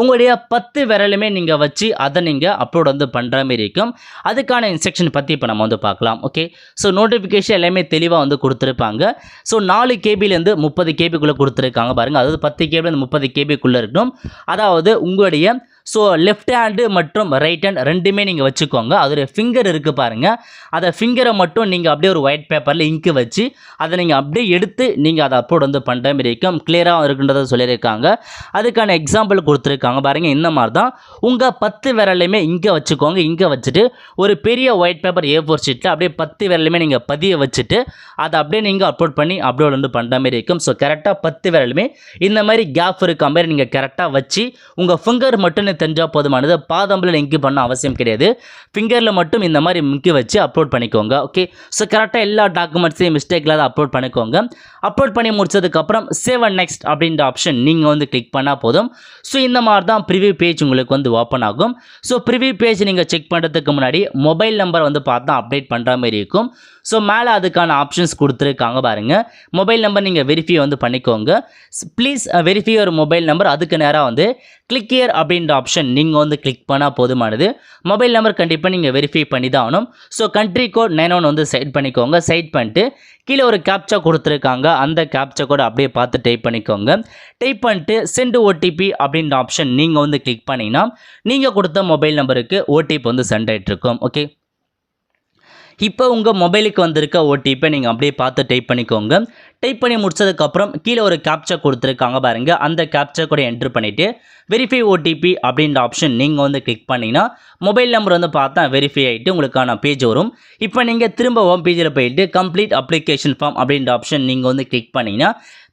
உங்களுடைய 10 விரலுமே நீங்கள் வச்சு அதை நீங்கள் அப்லோட் வந்து பண்ணுற மாதிரி இருக்கும். அதுக்கான இன்ஸ்ட்ரக்ஷன் பற்றி இப்போ நம்ம வந்து பார்க்கலாம். ஓகே, ஸோ நோட்டிஃபிகேஷன் எல்லாமே தெளிவாக வந்து கொடுத்துருப்பாங்க. ஸோ 4 கேபிலேருந்து 30 கேபிக்குள்ளே கொடுத்துருக்காங்க பாருங்கள். அதாவது 10 கேபிலேருந்து 30 கேபிக்குள்ளே இருக்கணும். அதாவது உங்களுடைய ஸோ லெஃப்ட் ஹேண்டு மற்றும் ரைட் ஹேண்ட் ரெண்டுமே நீங்கள் வச்சுக்கோங்க. அதோடைய ஃபிங்கர் இருக்குது பாருங்கள், அதை ஃபிங்கரை மட்டும் நீங்கள் அப்படியே ஒரு ஒயிட் பேப்பரில் இங்கு வச்சு அதை நீங்கள் அப்படியே எடுத்து நீங்கள் அதை அப்லோட் வந்து பண்ணுற மாதிரி இருக்கும். கிளியராக இருக்குன்றதை சொல்லியிருக்காங்க. அதுக்கான எக்ஸாம்பிள் கொடுத்துருக்காங்க பாருங்கள். இந்த மாதிரி தான் உங்கள் 10 விரலையுமே இங்கே வச்சுக்கோங்க. இங்கே வச்சுட்டு ஒரு பெரிய ஒயிட் பேப்பர் A4 ஷீட்டில் அப்படியே 10 விரலுமே நீங்கள் பதிய வச்சுட்டு அதை அப்படியே நீங்கள் அப்லோட் பண்ணி அப்லோட் வந்து பண்ணுற மாதிரி இருக்கும். ஸோ கரெக்டாக 10 விரலுமே இந்த மாதிரி கேப் இருக்க மாதிரி நீங்கள் கரெக்டாக வச்சு உங்கள் ஃபிங்கர் மட்டும் தெரிஞ்சால் போதுமானது. பாதம்பில் இங்கு பண்ண அவசியம் கிடையாது. ஃபிங்கரில் மட்டும் இந்த மாதிரி முக்கி வச்சு அப்லோட் பண்ணிக்கோங்க. ஓகே, ஸோ கரெக்டாக எல்லா டாக்குமெண்ட்ஸையும் மிஸ்டேக் இல்லாத அப்லோட் பண்ணிக்கோங்க. அப்லோட் பண்ணி முடிச்சதுக்கப்புறம் சேவ் அண்ட் நெக்ஸ்ட் அப்படின்ற ஆப்ஷன் நீங்கள் வந்து கிளிக் பண்ணால் போதும். ஸோ இந்த மாதிரி தான் ப்ரிவியூ பேஜ் உங்களுக்கு வந்து ஓப்பன் ஆகும். ஸோ ப்ரிவியூ பேஜ் நீங்கள் செக் பண்ணுறதுக்கு முன்னாடி மொபைல் நம்பர் வந்து பார்த்தா அப்டேட் பண்ணுற மாதிரி இருக்கும். ஸோ மேலே அதுக்கான ஆப்ஷன்ஸ் கொடுத்துருக்காங்க பாருங்கள். மொபைல் நம்பர் நீங்கள் வெரிஃபை வந்து பண்ணிக்கோங்க. ப்ளீஸ் வெரிஃபை ஒரு மொபைல் நம்பர். அதுக்கு நேராக வந்து கிளிக் ஹியர் அப்படின்ற ஆப்ஷன் நீங்கள் வந்து கிளிக் பண்ணால் போதுமானது. மொபைல் நம்பர் கண்டிப்பாக நீங்கள் வெரிஃபை பண்ணி தான் ஆகணும். ஸோ கண்ட்ரி கோட் 91 வந்து செட் பண்ணிக்கோங்க. செட் பண்ணிட்டு கீழே ஒரு கேப்சா கொடுத்துருக்காங்க. அந்த கேப்சா கோட் அப்படியே பார்த்து டைப் பண்ணிக்கோங்க. டைப் பண்ணிட்டு சென்ட் ஓடிபி அப்படின்ற ஆப்ஷன் நீங்கள் வந்து கிளிக் பண்ணிங்கன்னா நீங்கள் கொடுத்த மொபைல் நம்பருக்கு ஓடிபி வந்து சென்ட் ஆகிட்டு இருக்கும். ஓகே, இப்போ உங்கள் மொபைலுக்கு வந்திருக்க ஓடிபி நீங்கள் அப்படியே பார்த்து டைப் பண்ணிக்கோங்க. டைப் பண்ணி முடிச்சதுக்கப்புறம் கீழே ஒரு கேப்சா கொடுத்துருக்காங்க பாருங்கள். அந்த கேப்சா கூட என்ட்ரு பண்ணிவிட்டு வெரிஃபை ஓடிபி அப்படின்ற ஆப்ஷன் நீங்கள் வந்து கிளிக் பண்ணிங்கன்னா மொபைல் நம்பர் வந்து பார்த்தா வெரிஃபை ஆகிட்டு உங்களுக்கான பேஜ் வரும். இப்போ நீங்கள் திரும்ப ஹோம் பேஜில் போயிட்டு கம்ப்ளீட் அப்ளிகேஷன் ஃபார்ம் அப்படின்ற ஆப்ஷன் நீங்கள் வந்து கிளிக் பண்ணிங்கன்னா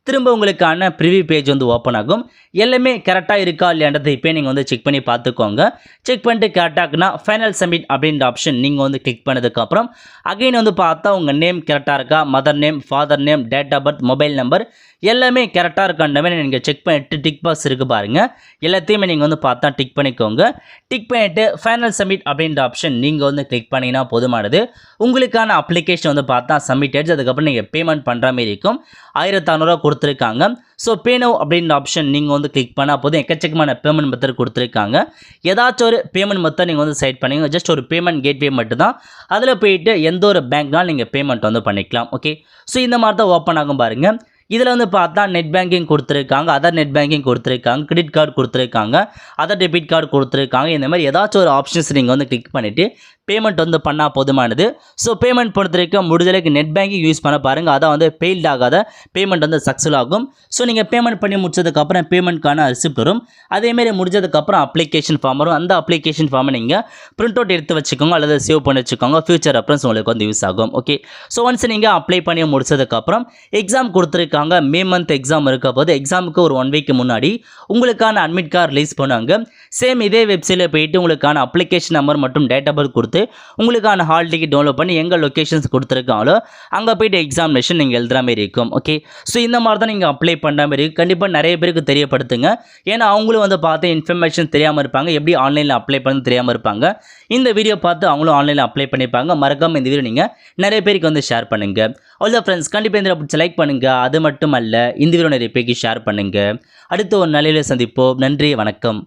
திரும்ப உங்களுக்கான ப்ரிவியூ பேஜ் வந்து ஓப்பன் ஆகும். எல்லாமே கரெக்டாக இருக்கா இல்லையான்றதை இப்போ நீங்கள் வந்து செக் பண்ணி பார்த்துக்கோங்க. செக் பண்ணிட்டு கரெக்டாகுனா ஃபைனல் சப்மிட் அப்படின்ற ஆப்ஷன் நீங்கள் வந்து கிளிக் பண்ணதுக்கப்புறம் அகைன் வந்து பார்த்தா உங்கள் நேம் கரெக்டாக இருக்கா, mother name, father name, date of birth, mobile number எல்லாமே கரெக்டாக இருக்கான்ற மாதிரி நீங்கள் செக் பண்ணிவிட்டு டிக் பாக்ஸ் இருக்குது பாருங்கள். எல்லாத்தையுமே நீங்கள் வந்து பார்த்தா டிக் பண்ணிக்கோங்க. டிக் பண்ணிவிட்டு ஃபைனல் சப்மிட் அப்படின்ற ஆப்ஷன் நீங்கள் வந்து கிளிக் பண்ணிங்கன்னா போதுமானது. உங்களுக்கான அப்ளிகேஷன் வந்து பார்த்தா சப்மிட் ஆகிடுச்சு. அதுக்கப்புறம் நீங்கள் பேமெண்ட் பண்ணுற மாதிரி இருக்கும். 1600 கொடுத்துருக்காங்க. ஸோ பே நவ் அப்படின்ற ஆப்ஷன் நீங்கள் வந்து கிளிக் பண்ணால் போதும். எக்கச்சக்கமான பேமெண்ட் மெத்தட் கொடுத்துருக்காங்க. ஏதாச்சும் ஒரு பேமெண்ட் மெத்தட் நீங்கள் வந்து செலக்ட் பண்ணிங்க. ஜஸ்ட் ஒரு பேமெண்ட் கேட்வே மட்டும் தான். அதில் போயிட்டு எந்த ஒரு பேங்க்னாலும் நீங்கள் பேமெண்ட் வந்து பண்ணிக்கலாம். ஓகே, ஸோ இந்த மாதிரி தான் ஓப்பன் ஆகும் பாருங்கள். இதில் வந்து பார்த்தா நெட் பேங்கிங் கொடுத்துருக்காங்க, அதர் நெட் பேங்கிங் கொடுத்துருக்காங்க, கிரெடிட் கார்டு கொடுத்துருக்காங்க, அதர் டெபிட் கார்டு கொடுத்துருக்காங்க. இந்த மாதிரி ஏதாச்சும் ஒரு ஆப்ஷன்ஸ் நீங்கள் வந்து கிளிக் பண்ணிவிட்டு பேமெண்ட் வந்து பண்ணால் போதுமானது. ஸோ பேமெண்ட் பொறுத்தவரைக்கும் முடிஞ்சளவுக்கு நெட் பேங்கிங் யூஸ் பண்ண பாருங்கள். அதான் வந்து ஃபெயில்ட் ஆகாத பேமெண்ட் வந்து சக்ஸஸ் ஆகும். ஸோ நீங்கள் பேமெண்ட் பண்ணி முடிச்சதுக்கப்புறம் பேமெண்ட்கான ரிசிப்ட் வரும். அதேமாரி முடிஞ்சதுக்கப்புறம் அப்ளிகேஷன் ஃபார்ம் வரும். அந்த அப்ளிகேஷன் ஃபார்மை நீங்கள் பிரிண்ட் அவுட் எடுத்து வச்சுக்கோங்க அல்லது சேவ் பண்ணி வச்சுக்கோங்க. ஃபியூச்சர் ரெஃபரன்ஸ் உங்களுக்கு வந்து யூஸ் ஆகும். ஓகே, ஸோ ஒன்ஸ் நீங்கள் அப்ளை பண்ணி முடிச்சதுக்கப்புறம் எக்ஸாம் கொடுத்துருக்காங்க. மே மந்த் எக்ஸாம் இருக்க போது எக்ஸாமுக்கு ஒரு 1 வீக் முன்னாடி உங்களுக்கான அட்மிட் கார்டு ரிலீஸ் பண்ணுவாங்க. சேம் இதே வெப்சைட்டில் போயிட்டு உங்களுக்கான அப்ளிகேஷன் நம்பர் மற்றும் டேட் ஆஃப் பர்த் கொடுத்து உங்களுக்கான ஹால் டிக்கெட் டவுன்லோட் பண்ணி எங்கே லொக்கேஷன்ஸ் கொடுத்துருக்காங்களோ அங்கே போய்ட்டு எக்ஸாமினேஷன் நீங்கள் எழுதுகிற மாதிரி இருக்கும். ஓகே, ஸோ இந்த மாதிரி தான் நீங்கள் அப்ளை பண்ணுற மாதிரி இருக்கும். கண்டிப்பாக நிறைய பேருக்கு தெரியப்படுத்துங்க. ஏன்னா அவங்களும் வந்து பார்த்து இன்ஃபர்மேஷன் தெரியாமல் இருப்பாங்க, எப்படி ஆன்லைனில் அப்ளை பண்ண தெரியாமல் இருப்பாங்க. இந்த வீடியோ பார்த்து அவங்களும் ஆன்லைனில் அப்ளை பண்ணிப்பாங்க. மறக்காமல் இந்த வீடியோ நீங்கள் நிறைய பேருக்கு வந்து ஷேர் பண்ணுங்கள். அவ்வளோ ஃப்ரெண்ட்ஸ், கண்டிப்பாக இந்த பிடிச்ச லைக் பண்ணுங்கள். அது மட்டும் அல்ல, இந்த வீடியோ நிறைய பேருக்கு ஷேர் பண்ணுங்கள். அடுத்து ஒரு நல்ல சந்திப்போம். நன்றி, வணக்கம்.